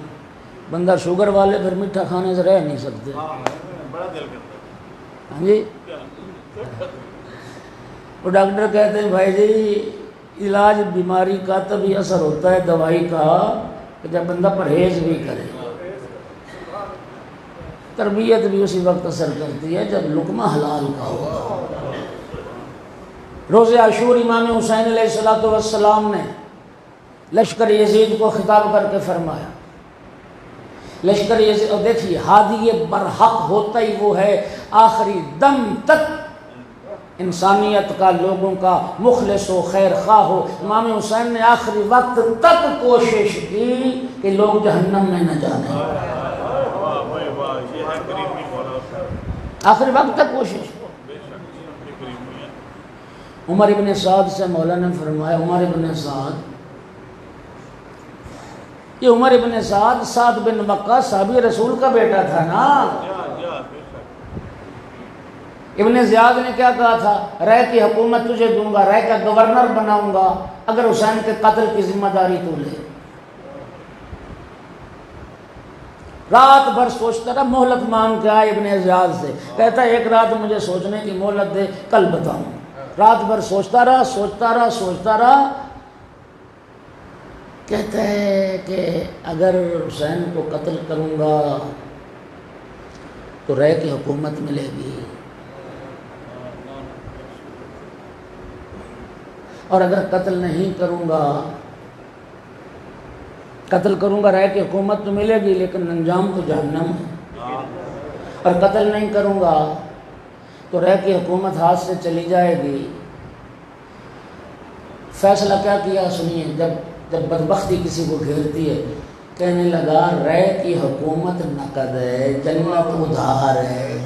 بندہ شوگر والے پھر میٹھا کھانے سے رہ نہیں سکتے، ہاں جی، وہ ڈاکٹر کہتے ہیں بھائی جی علاج بیماری کا تبھی اثر ہوتا ہے دوائی کا کہ جب بندہ پرہیز بھی کرے، تربیت بھی اسی وقت اثر کرتی ہے جب لقمہ حلال کا ہوگا۔ روز عاشور امام حسین علیہ السلام نے لشکر یزید کو خطاب کر کے فرمایا، لشکر یزید، اور دیکھیے ہادی برحق ہوتا ہی وہ ہے آخری دم تک انسانیت کا، لوگوں کا مخلص و خیر خواہ ہو۔ امام حسین نے آخری وقت تک کوشش کی کہ لوگ جہنم میں نہ جانے، آخری وقت تک کوشش۔ عمر ابن سعد سے مولانا نے فرمایا، عمر ابن سعد، یہ عمر ابن سعد سعد بن مکہ صحابی رسول کا بیٹا تھا نا۔ ابن زیاد نے کیا کہا تھا؟ رے کی حکومت تجھے دوں گا، رے کا گورنر بناؤں گا اگر حسین کے قتل کی ذمہ داری تو لے۔ رات بھر سوچتا رہا، مہلت مانگ کے آئے ابن زیاد سے، کہتا ہے ایک رات مجھے سوچنے کی مہلت دے، کل بتاؤں۔ رات بھر سوچتا رہا، کہتا ہے کہ اگر حسین کو قتل کروں گا تو رے کی حکومت ملے گی، اور اگر قتل نہیں کروں گا رے کی حکومت تو ملے گی لیکن انجام تو جہنم ہے، اور قتل نہیں کروں گا تو رے کی حکومت ہاتھ سے چلی جائے گی۔ فیصلہ کیا کیا سنیے، جب بدبختی کسی کو گھیرتی ہے، کہنے لگا رے کی حکومت نقد ہے، جنت ادھار ہے۔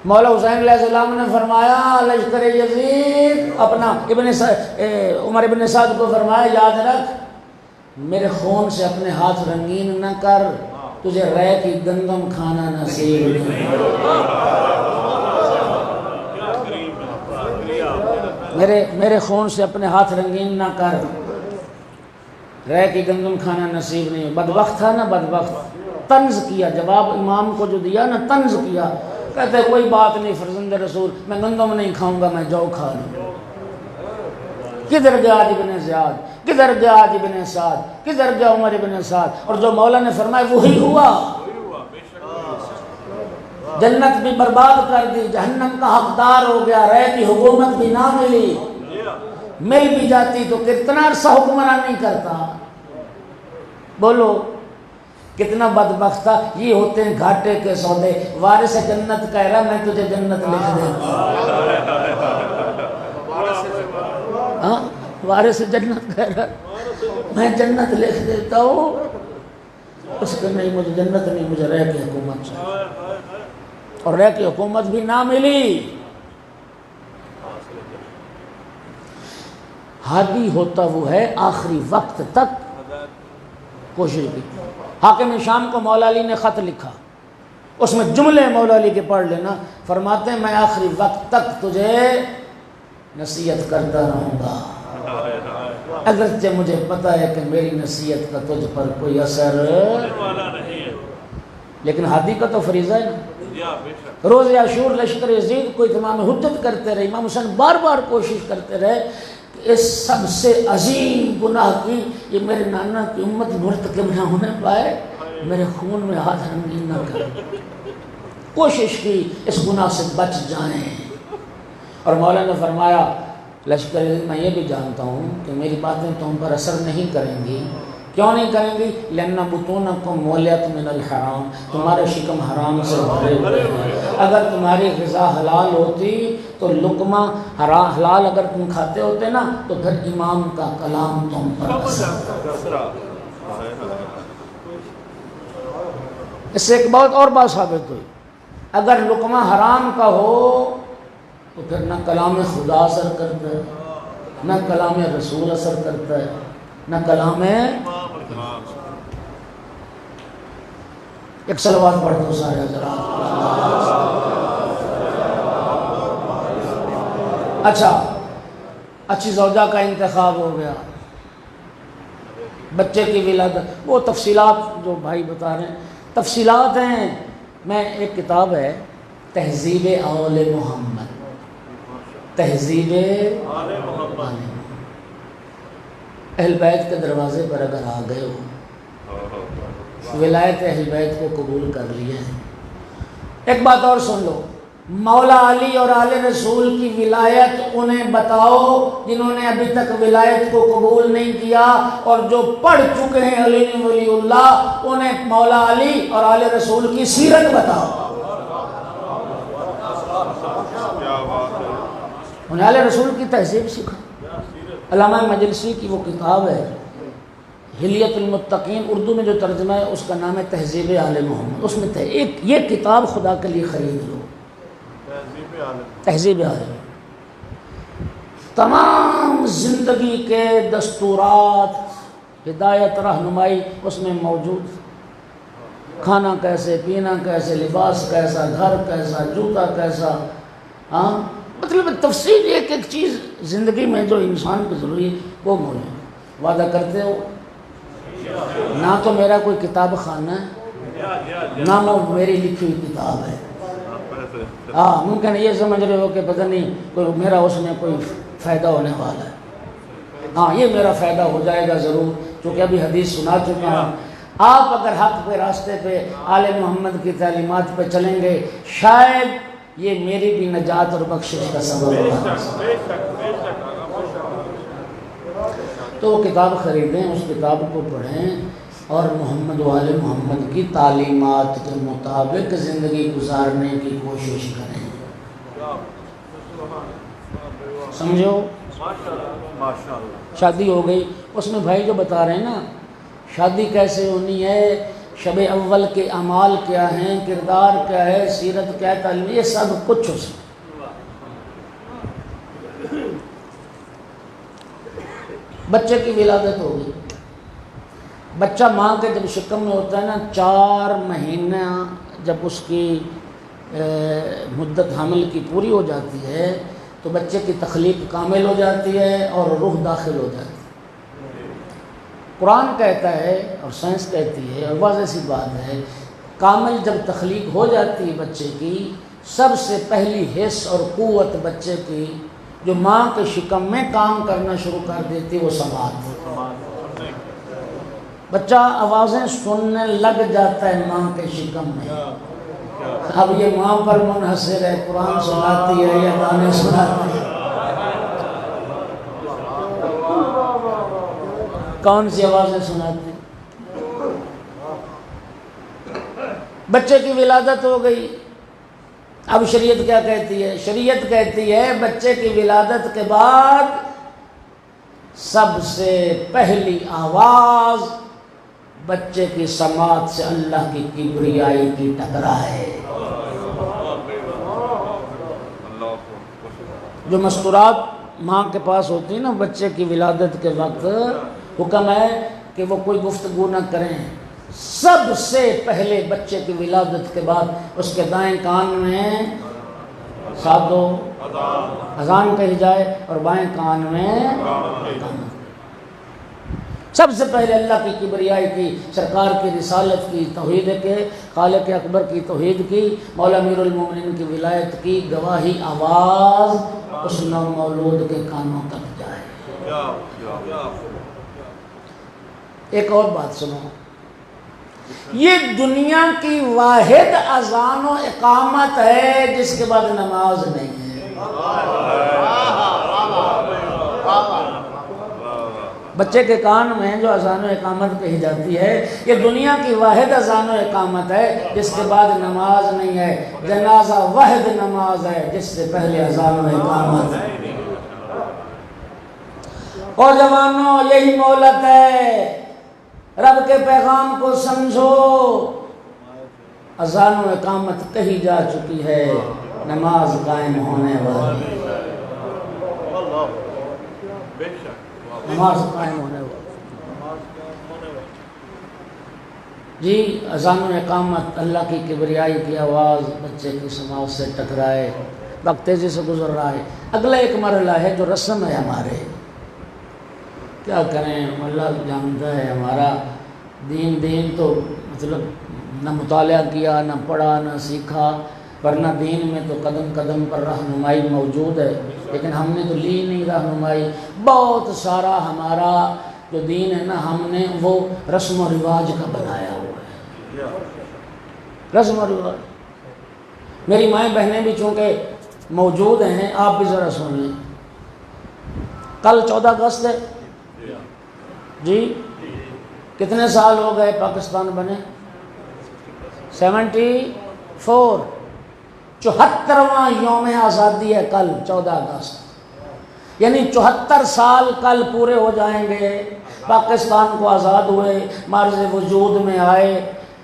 مولا حسین علیہ السلام نے فرمایا لشکر یزید اپنا عمر ابن سعد کو فرمایا یاد رکھ میرے خون سے اپنے ہاتھ رنگین نہ کر، تجھے رے کی گندم کھانا نصیب نہیں۔ میرے خون سے اپنے ہاتھ رنگین نہ کر، رے کی گندم کھانا نصیب نہیں۔ بدبخت تھا نا، بدبخت، طنز کیا، جواب امام کو جو دیا نا طنز کیا، کہتے ہیں کوئی بات نہیں فرزند رسول، میں گندم نہیں کھاؤں گا، میں جو کھا لوں۔ کدھر گیا آج ابن زیاد، کدھر گیا آج ابن سعد، کدھر گیا عمر ابن سعد، اور جو مولا نے فرمایا وہی ہوا۔ جنت بھی برباد کر دی، جہنم کا حقدار ہو گیا، رے کی حکومت بھی نہ ملی، مل بھی جاتی تو کتنا عرصہ حکمرانی کرتا، بولو کتنا بدبخت تھا۔ یہ ہوتے ہیں گھاٹے کے سودے۔ وارث جنت کہہ رہا میں تجھے جنت لکھ دیتا ہوں، وارث جنت کہہ رہا میں جنت لکھ دیتا ہوں، اس کے نہیں مجھے جنت نہیں، مجھے رے کی حکومت چاہیے، اور رے کی حکومت بھی نہ ملی۔ ہادی ہوتا وہ ہے آخری وقت تک کوشش کی. حاکم شام کو مولا علی نے خط لکھا, اس میں جملے مولا علی کے پڑھ لینا. فرماتے ہیں میں آخری وقت تک تجھے نصیحت کرتا رہوں گا, اگرچہ مجھے پتہ ہے کہ میری نصیحت کا تجھ پر کوئی اثر نہیں, لیکن ہادی کا تو فریضہ ہے نا. روز عاشور لشکر یزید کو اتمام حجت کرتے رہے. امام حسین بار بار کوشش کرتے رہے کہ اس سب سے عظیم گناہ کی یہ میرے نانا کی امت مرتکب نہ ہونے پائے, میرے خون میں ہاتھ رنگین نہ کرے. کوشش کی اس گناہ سے بچ جائیں. اور مولا نے فرمایا لشکر میں یہ بھی جانتا ہوں کہ میری باتیں تم پر اثر نہیں کریں گی. کیوں نہیں کریں گی؟ لَأَنَّ بُطُونَكُمْ مُوَلِّيَةٌ مِّنَ الْحَرَامِ, تمہارے شکم حرام سے بھرے ہوئے ہیں. اگر تمہاری غذا حلال ہوتی تو لقمہ حلال اگر تم کھاتے ہوتے نا تو پھر امام کا کلام تم پر اثر. اس سے ایک بہت اور بات ثابت ہوئی, اگر لقمہ حرام کا ہو تو پھر نہ کلام خدا اثر کرتا ہے, نہ کلام رسول اثر کرتا ہے, نہ کلام. ایک صلوات پڑھ دو سارے حضرات. اچھا, اچھی زوجہ کا انتخاب ہو گیا, بچے کی ولادت, وہ تفصیلات جو بھائی بتا رہے ہیں تفصیلات ہیں. میں ایک کتاب ہے تہذیب آل محمد, تہذیب آل محمد. اہل بیت کے دروازے پر اگر آ گئے ہو, ولایت اہل بیت کو قبول کر لیے ہیں. ایک بات اور سن لو, مولا علی اور آل رسول کی ولایت انہیں بتاؤ جنہوں نے ابھی تک ولایت کو قبول نہیں کیا, اور جو پڑھ چکے ہیں علی ولی اللہ انہیں مولا علی اور آل رسول کی سیرت بتاؤ. انہیں آل رسول کی تہذیب سکھا. علامہ مجلسی کی وہ کتاب ہے حلیت المتقین, اردو میں جو ترجمہ ہے اس کا نام ہے تہذیب آل محمد. اس میں ایک یہ کتاب خدا کے لیے خرید لو, تہذیب آل. تمام زندگی کے دستورات, ہدایت, رہنمائی اس میں موجود. کھانا کیسے, پینا کیسے, لباس کیسا, گھر کیسا, جوتا کیسا, ہاں مطلب تفصیل ایک ایک چیز زندگی میں جو انسان کو ضروری ہے وہ موجود. وعدہ کرتے ہو نہ تو میرا کوئی کتاب خانہ ہے نہ میری لکھی ہوئی کتاب ہے. ہاں ممکن یہ سمجھ رہے ہو کہ پتہ نہیں کوئی میرا اس میں کوئی فائدہ ہونے والا ہے. ہاں یہ میرا فائدہ ہو جائے گا ضرور, کیونکہ ابھی حدیث سنا چکا ہوں. آپ اگر حق پہ راستے پہ آل محمد کی تعلیمات پہ چلیں گے شاید یہ میری بھی نجات اور بخشش کا سبب ہوگا. تو وہ کتاب خریدیں, اس کتاب کو پڑھیں اور محمد و آل محمد کی تعلیمات کے مطابق زندگی گزارنے کی کوشش کریں. سمجھو, شادی ہو گئی, اس میں بھائی جو بتا رہے ہیں نا شادی کیسے ہونی ہے, شب اول کے اعمال کیا ہیں, کردار کیا ہے, سیرت کیا ہے, تعلیم, یہ سب کچھ اس میں. بچے کی ولادت ہو گئی, بچہ ماں کے جب شکم میں ہوتا ہے نا 4 مہینہ جب اس کی مدت حمل کی پوری ہو جاتی ہے تو بچے کی تخلیق کامل ہو جاتی ہے اور روح داخل ہو جاتی ہے. قرآن کہتا ہے اور سائنس کہتی ہے اور واضح سی بات ہے, کامل جب تخلیق ہو جاتی ہے بچے کی, سب سے پہلی حس اور قوت بچے کی جو ماں کے شکم میں کام کرنا شروع کر دیتی وہ سماعت. بچہ آوازیں سننے لگ جاتا ہے ماں کے شکم میں. اب یہ ماں پر منحصر ہے, قرآن سناتی ہے یا گانے سناتی ہے, کون سی آوازیں سناتی. بچے کی ولادت ہو گئی, اب شریعت کیا کہتی ہے؟ شریعت کہتی ہے بچے کی ولادت کے بعد سب سے پہلی آواز بچے کی سماعت سے اللہ کی کبریائی کی ٹکرائے. جو مستورات ماں کے پاس ہوتی ہیں نا بچے کی ولادت کے وقت, حکم ہے کہ وہ کوئی گفتگو نہ کریں، سب سے پہلے بچے کی ولادت کے بعد اس کے دائیں کان میں ساتھ دو اذان کہی جائے اور بائیں کان میں اقامت۔ سب سے پہلے اللہ کی کبریائی کی، سرکار کی رسالت کی، توحید کے خالق اکبر کی توحید کی، مولا امیر المومنین کی ولایت کی گواہی آواز اس نو مولود کے کانوں تک جائے۔ ایک اور بات سنو، یہ دنیا کی واحد اذان و اقامت ہے جس کے بعد نماز نہیں ہے۔ بچے کے کان میں جو اذان و اقامت کہی جاتی ہے، یہ دنیا کی واحد اذان و اقامت ہے جس کے بعد نماز نہیں ہے۔ جنازہ واحد نماز ہے جس سے پہلے اذان و اقامت ہے۔ اور جوانوں، یہی مہلت ہے، رب کے پیغام کو سمجھو۔ اذان و اقامت کہی جا چکی ہے، نماز قائم ہونے والی، نماز قائم ہونے والی۔ جی، اذان و اقامت، اللہ کی کبریائی کی آواز بچے کی سماعت سے ٹکرائے، وقت تیزی سے گزر رہا ہے۔ اگلا ایک مرحلہ ہے جو رسم ہے ہمارے، کیا کریں، اللہ جانتا ہے ہمارا دین تو مطلب نہ مطالعہ کیا، نہ پڑھا، نہ سیکھا، ورنہ دین میں تو قدم قدم پر رہنمائی موجود ہے، لیکن ہم نے تو لی نہیں رہنمائی۔ بہت سارا ہمارا جو دین ہے نا، ہم نے وہ رسم و رواج کا بنایا ہوا ہے، رسم و رواج۔ میری مائیں بہنیں بھی چونکہ موجود ہیں، آپ بھی ذرا سن لیں۔ کل 14 اگست ہے جی، کتنے سال ہو گئے پاکستان بنے؟ 74۔ 74واں یوم آزادی ہے کل 14 اگست، یعنی 74 سال کل پورے ہو جائیں گے پاکستان کو آزاد ہوئے، معرض وجود میں آئے۔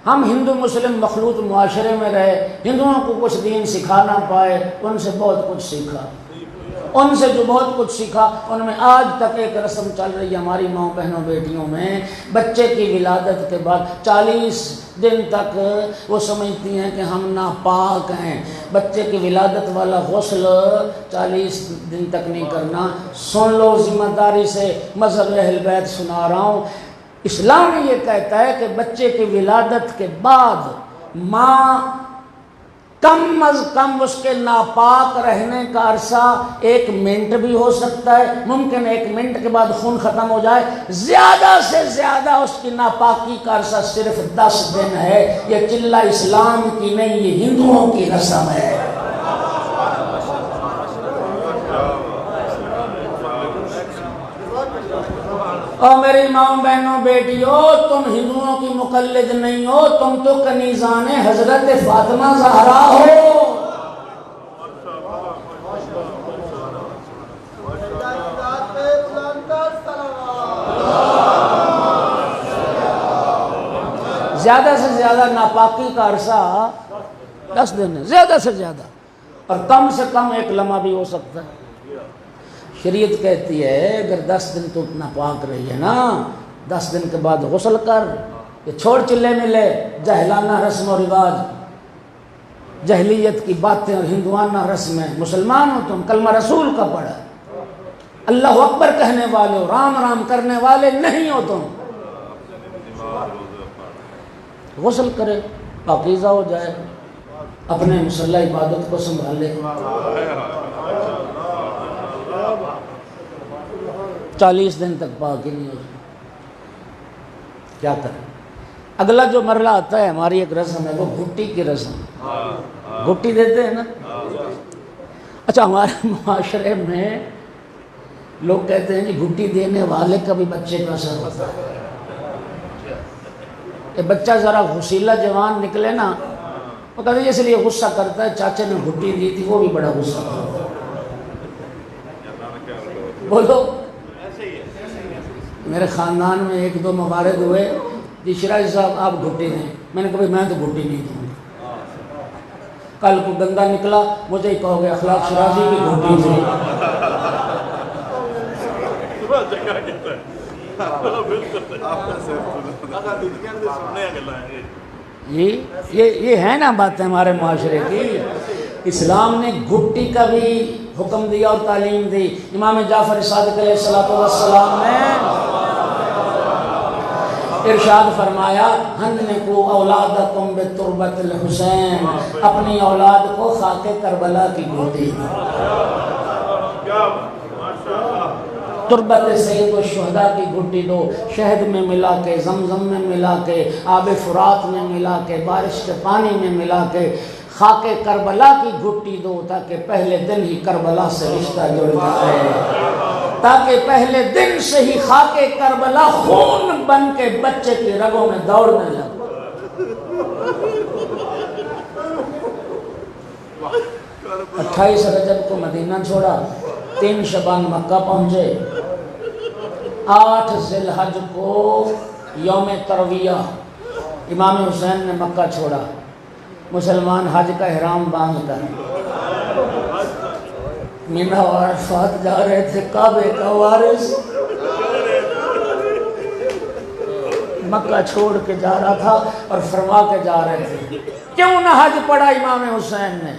ہم ہندو مسلم مخلوط معاشرے میں رہے، ہندوؤں کو کچھ دین سکھا نہ پائے، ان سے بہت کچھ سیکھا، ان سے جو بہت کچھ سیکھا ان میں آج تک ایک رسم چل رہی ہے ہماری ماؤں بہنوں بیٹیوں میں، بچے کی ولادت کے بعد 40 دن تک وہ سمجھتی ہیں کہ ہم ناپاک ہیں۔ بچے کی ولادت والا غسل 40 دن تک نہیں کرنا۔ سن لو ذمہ داری سے، مذہب اہل بیت سنا رہا ہوں، اسلام یہ کہتا ہے کہ بچے کی ولادت کے بعد ماں کم از کم اس کے ناپاک رہنے کا عرصہ 1 منٹ بھی ہو سکتا ہے، ممکن 1 منٹ کے بعد خون ختم ہو جائے، زیادہ سے زیادہ اس کی ناپاکی کا عرصہ صرف 10 دن ہے۔ یہ چلہ اسلام کی نہیں، یہ ہندوؤں کی رسم ہے۔ اور میری ماں بہنوں بیٹیوں، تم ہندوؤں کی مقلد نہیں ہو، تم تو کنیزان حضرت فاطمہ زہرا ہو۔ زیادہ سے زیادہ ناپاکی کا عرصہ 10 دن ہے، زیادہ سے زیادہ، اور کم سے کم 1 لمحہ بھی ہو سکتا ہے۔ شریعت کہتی ہے اگر 10 دن تو اتنا پاک رہی ہے نا، 10 دن کے بعد غسل کر، یہ چھوڑ چلے ملے جہلانہ رسم و رواج، جہلیت کی باتیں اور ہندوانہ رسمیں۔ مسلمان ہو تم، کلمہ رسول کا پڑھا، اللہ اکبر کہنے والے ہو، رام رام کرنے والے نہیں ہو تم۔ غسل کرے، پاکیزہ ہو جائے، اپنے مسلح عبادت کو سنبھالے، 40 دن تک پاک ہی نہیں ہو جائے، کیا کریں۔ اگلا جو مرحلہ آتا ہے ہماری ایک رسم ہے، وہ گھٹی کی رسم، گھٹی دیتے ہیں نا۔ اچھا، ہمارے معاشرے میں لوگ کہتے ہیں کہ گھٹی دینے والے کا بھی بچے کا اثر ہوتا ہے۔ یہ بچہ ذرا غسیلہ جوان نکلے نا، وہ کہتے ہیں اس لیے غصہ کرتا ہے، چاچے نے گھٹی دی تھی وہ بھی بڑا غصہ کرتا ہے۔ بولو، میرے خاندان میں 1-2 موارد ہوئے، جی شراج صاحب آپ گھٹی دیں، میں نے کہا میں تو گھٹی نہیں دوں گا۔ کل کو گندا نکلا مجھے ہی کہو گے اخلاق شرازی کی گھٹی تھی۔ یہ ہے نا باتیں ہمارے معاشرے کی. اسلام نے گھٹی کا بھی حکم دیا اور تعلیم دی. امام جعفر صادق علیہ السلام نے ارشاد فرمایا ہنکو اولادکم بتربت الحسین، اپنی اولاد کو خاک کربلا کی گھٹی تربت سید الشہداء کی گھٹی دو، شہد میں ملا کے، زمزم میں ملا کے، آب فرات میں ملا کے، بارش کے پانی میں ملا کے خاک کربلا کی گھٹی دو، تاکہ پہلے دن ہی کربلا سے رشتہ جڑ جائے، تاکہ پہلے دن سے ہی خاک کربلا خون بن کے بچے کی رگوں میں دوڑنے لگے. 28 رجب کو مدینہ چھوڑا، 3 شعبان مکہ پہنچے، 8 ذی الحج کو یوم ترویہ امام حسین نے مکہ چھوڑا. مسلمان حج کا احرام باندھ کر مینا و عرفات جا رہے تھے. کعبے کا وارث مکہ چھوڑ کے جا رہا تھا اور فرما کے جا رہے تھے. کیوں نہ حج پڑھا امام حسین نے؟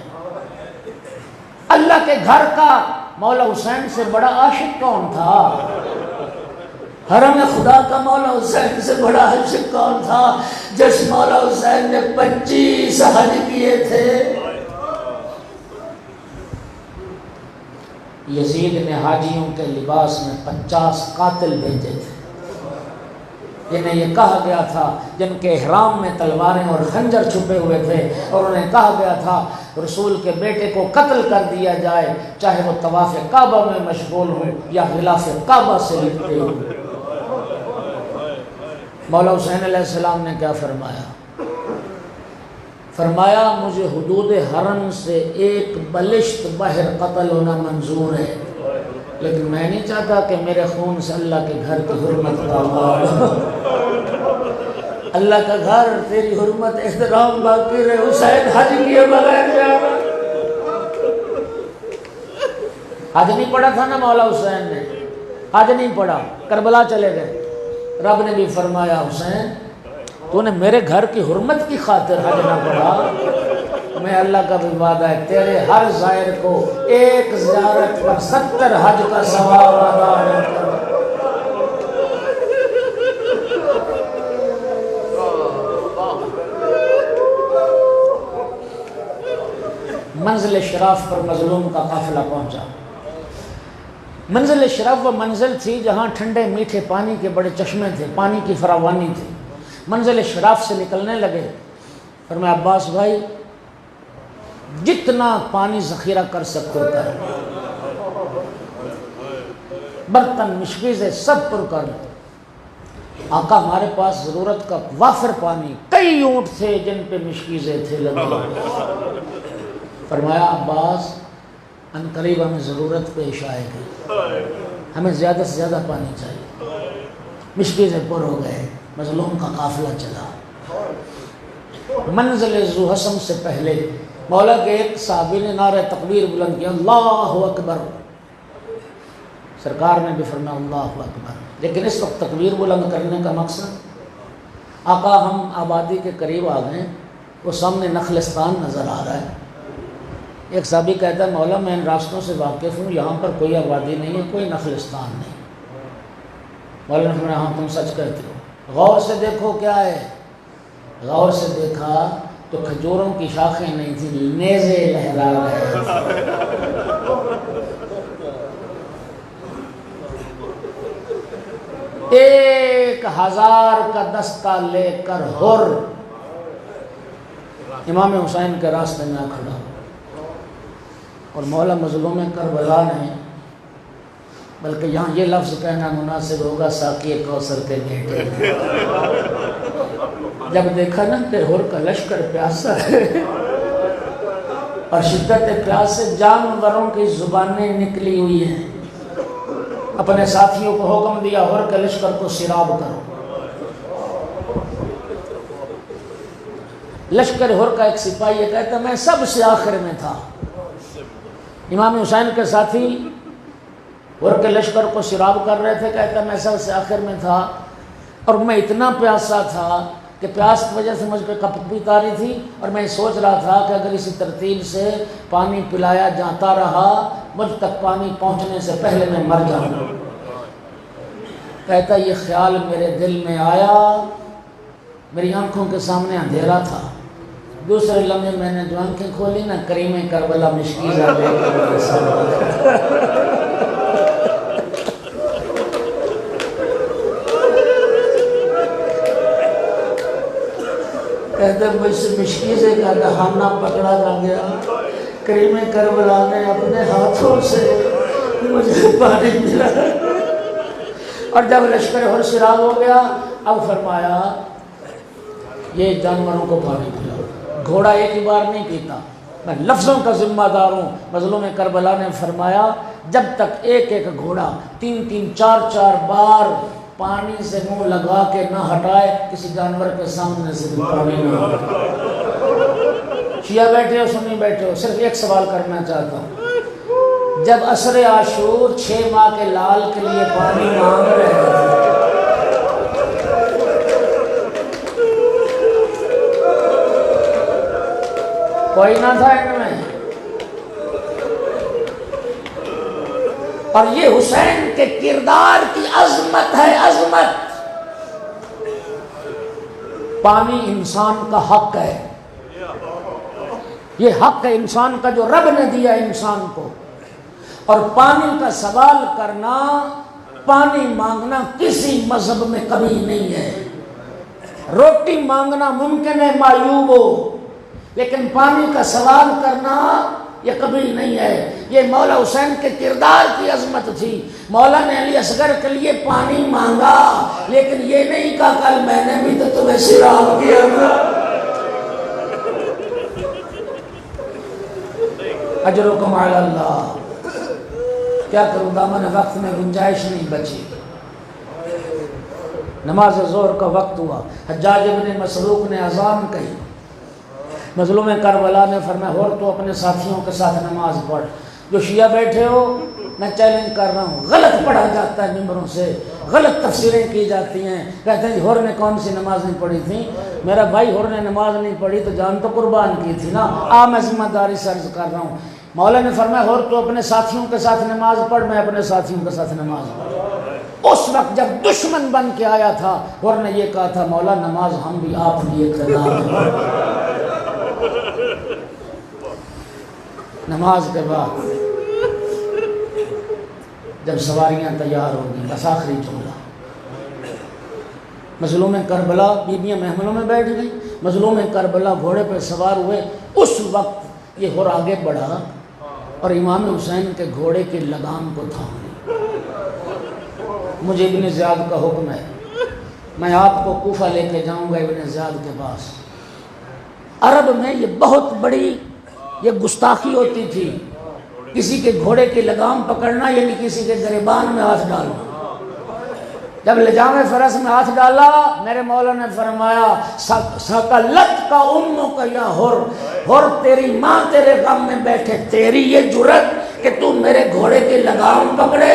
اللہ کے گھر کا مولا حسین سے بڑا عاشق کون تھا؟ حرم خدا کا مولا حسین سے بڑا عاشق کون تھا؟ جس مولا حسین نے 25 حج کیے تھے. یزید نے حاجیوں کے لباس میں 50 قاتل بھیجے تھے، جنہیں یہ کہا گیا تھا، جن کے احرام میں تلواریں اور خنجر چھپے ہوئے تھے، اور انہیں کہا گیا تھا رسول کے بیٹے کو قتل کر دیا جائے، چاہے وہ طواف کعبہ میں مشغول ہو یا غلاف کعبہ سے لپٹے ہو. مولا حسین علیہ السلام نے کیا فرمایا؟ فرمایا مجھے حدود حرم سے 1 بلشت بحر قتل ہونا منظور ہے، لیکن میں نہیں چاہتا کہ میرے خون سے اللہ کے گھر کی حرمت کا ہو. اللہ کا گھر، تیری حرمت احترام باقی رہے. حسین حج کیے بغیر جا رہا، حج نہیں پڑھا تھا نا مولا حسین نے، حج نہیں پڑھا، کربلا چلے گئے. رب نے بھی فرمایا حسین تو نے میرے گھر کی حرمت کی خاطر حج نہ پڑھا، میں اللہ کا بھی وعدہ ہے تیرے ہر زائر کو 1 زیارت پر 70 حج کا ثواب ادا کروں. منزل شراف پر مظلوم کا قافلہ پہنچا. منزل شرف وہ منزل تھی جہاں ٹھنڈے میٹھے پانی کے بڑے چشمے تھے، پانی کی فراوانی تھی. منزل شراف سے نکلنے لگے. فرمایا عباس بھائی جتنا پانی ذخیرہ کر سکتے ہوتا ہے، برتن مشکیزیں سب پر کر لو. آقا ہمارے پاس ضرورت کا وافر پانی، کئی اونٹ تھے جن پہ مشکیزیں تھے لگے. فرمایا عباس ان قریب ہمیں ضرورت پیش آئے گی، ہمیں زیادہ سے زیادہ پانی چاہیے. مشکیزیں پر ہو گئے، مظلوم کا قافلہ چلا. منزل ذو حسم سے پہلے مولا کے ایک صحابی نے نعرہ تکبیر بلند کیا، اللہ اکبر. سرکار نے بھی فرمایا اللہ اکبر. لیکن اس وقت تکبیر بلند کرنے کا مقصد، آقا ہم آبادی کے قریب آ گئے، وہ سامنے نخلستان نظر آ رہا ہے. ایک صحابی کہتا ہے مولا میں ان راستوں سے واقف ہوں، یہاں پر کوئی آبادی نہیں ہے، کوئی نخلستان نہیں. مولا نے فرمایا ہاں تم سچ کہتے ہو. غور سے دیکھو کیا ہے. غور سے دیکھا تو کھجوروں کی شاخیں نہیں تھیں، نیزے لہرا رہے. 1000 کا دستہ لے کر ہر امام حسین کے راستے میں کھڑا. اور مولا مظلوم کربلا نے، بلکہ یہاں یہ لفظ کہنا مناسب ہوگا، ساقی کوثر کے بیٹے، جب دیکھا نا کہ ہر کا لشکر پیاسا ہے اور شدت پیاس سے جانوروں کی زبانیں نکلی ہوئی ہیں، اپنے ساتھیوں کو حکم دیا ہر کے لشکر کو سیراب کرو. لشکر ہر کا ایک سپاہی یہ کہتا میں سب سے آخر میں تھا. امام حسین کے ساتھی اور کے لشکر کو سیراب کر رہے تھے، کہتا میں سب سے آخر میں تھا اور میں اتنا پیاسا تھا کہ پیاس کی وجہ سے مجھ پہ کپت بھی تاری تھی، اور میں سوچ رہا تھا کہ اگر اسی ترتیب سے پانی پلایا جاتا رہا مجھ تک پانی پہنچنے سے پہلے میں مر جاؤں۔ کہتا یہ خیال میرے دل میں آیا، میری آنکھوں کے سامنے اندھیرا تھا، دوسرے لمحے میں نے جو آنکھیں کھولی نا، کریم کربلا مشکیزہ لے کر میرے سامنے۔ کہتے مجھ سے مشکیزے کا دہانہ پکڑا نہ گیا، کریم کربلا نے اپنے ہاتھوں سے مجھے پانی پلا۔ اور جب لشکر حر سیراب ہو گیا، اب فرمایا یہ جانوروں کو پانی پلا، گھوڑا ایک ہی بار نہیں پیتا، میں لفظوں کا ذمہ دار ہوں۔ مظلوم کربلا نے فرمایا جب تک ایک ایک گھوڑا 3-4 بار پانی سے منہ لگا کے نہ ہٹائے، کسی جانور کے سامنے سے بھی پانی نہ ہٹائے۔ شیعہ بیٹھے ہو سنی بیٹھے ہو، صرف ایک سوال کرنا چاہتا ہوں، جب عصر عاشور 6 ماہ کے لال کے لیے پانی مانگ رہے تھے، کوئی نہ تھا ان میں؟ اور یہ حسین کے کردار کی عظمت ہے، عظمت۔ پانی انسان کا حق ہے، یہ حق ہے انسان کا جو رب نے دیا انسان کو، اور پانی کا سوال کرنا، پانی مانگنا کسی مذہب میں کبھی نہیں ہے۔ روٹی مانگنا ممکن ہے معیوب ہو، لیکن پانی کا سوال کرنا یہ کبھی نہیں ہے۔ یہ مولا حسین کے کردار کی عظمت تھی۔ مولا نے علی اصغر کے لیے پانی مانگا، لیکن یہ نہیں کہا کل میں نے بھی تو تمہیں سیراب کیا تھا۔ اجرکم علی اللہ۔ کیا کروں، دامن وقت میں گنجائش نہیں بچی۔ نماز ظہر کا وقت ہوا، حجاج ابن مسروق نے اذان کہی، مظلوم کربلا نے فرمایا اور تو اپنے ساتھیوں کے ساتھ نماز پڑھ۔ جو شیعہ بیٹھے ہو میں چیلنج کر رہا ہوں، غلط پڑھا جاتا ہے ممبروں سے، غلط تفسیریں کی جاتی ہیں، کہتے ہیں ہور نے کون سی نماز نہیں پڑھی تھی؟ میرا بھائی ہور نے نماز نہیں پڑھی تو جان تو قربان کی تھی نا۔ میں ذمہ داری سے عرض کر رہا ہوں، مولا نے فرمایا ہور تو اپنے ساتھیوں کے ساتھ نماز پڑھ، میں اپنے ساتھیوں کے ساتھ نماز پڑھ۔ اس وقت جب دشمن بن کے آیا تھا ہور نے یہ کہا تھا مولا نماز ہم بھی آپ لیے کرنا۔ نماز کے بعد جب سواریاں تیار ہوگی، بس آخری جملہ، مظلوم کربلا، بیبیاں محملوں میں بیٹھ گئی، مظلوم کربلا گھوڑے پہ سوار ہوئے۔ اس وقت یہ ہور آگے بڑھا اور امام حسین کے گھوڑے کی لگام کو تھام لی۔ مجھے ابن زیاد کا حکم ہے، میں آپ کو کوفہ لے کے جاؤں گا ابن زیاد کے پاس۔ عرب میں یہ بہت بڑی یہ گستاخی ہوتی تھی، کسی کے گھوڑے کی لگام پکڑنا یعنی کسی کے گریبان میں ہاتھ ڈالنا۔ جب لجام فرس میں ہاتھ ڈالا، میرے مولا نے فرمایا سکلت کا امو کا یا ہر تیری ماں تیرے غم میں بیٹھے، تیری یہ جرت کہ تو میرے گھوڑے کی لگام پکڑے۔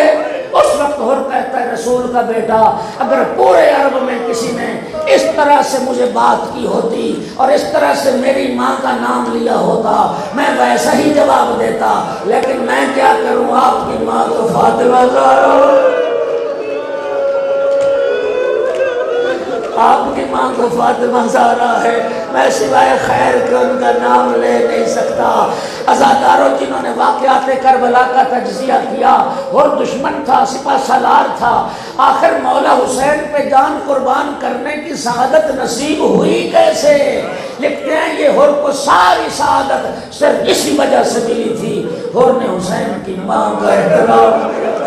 اس وقت ہر کہتا ہے رسول کا بیٹا، اگر پورے عرب میں کسی نے اس طرح سے مجھے بات کی ہوتی اور اس طرح سے میری ماں کا نام لیا ہوتا میں ویسا ہی جواب دیتا، لیکن میں کیا کروں، آپ کی ماں تو فاطمہ زہرا، آپ کی ماں کو فاطمہ زہرا ہے، میں سوائے خیر کے ان کا نام لے نہیں سکتا۔ عزاداروں جنہوں نے واقعات کربلا کا تجزیہ کیا، اور دشمن تھا، سپہ سالار تھا، آخر مولا حسین پہ جان قربان کرنے کی سعادت نصیب ہوئی کیسے؟ لکھتے ہیں یہ ہور کو ساری سعادت صرف اسی وجہ سے ملی تھی، ہور نے حسین کی ماں کا احترام کیا۔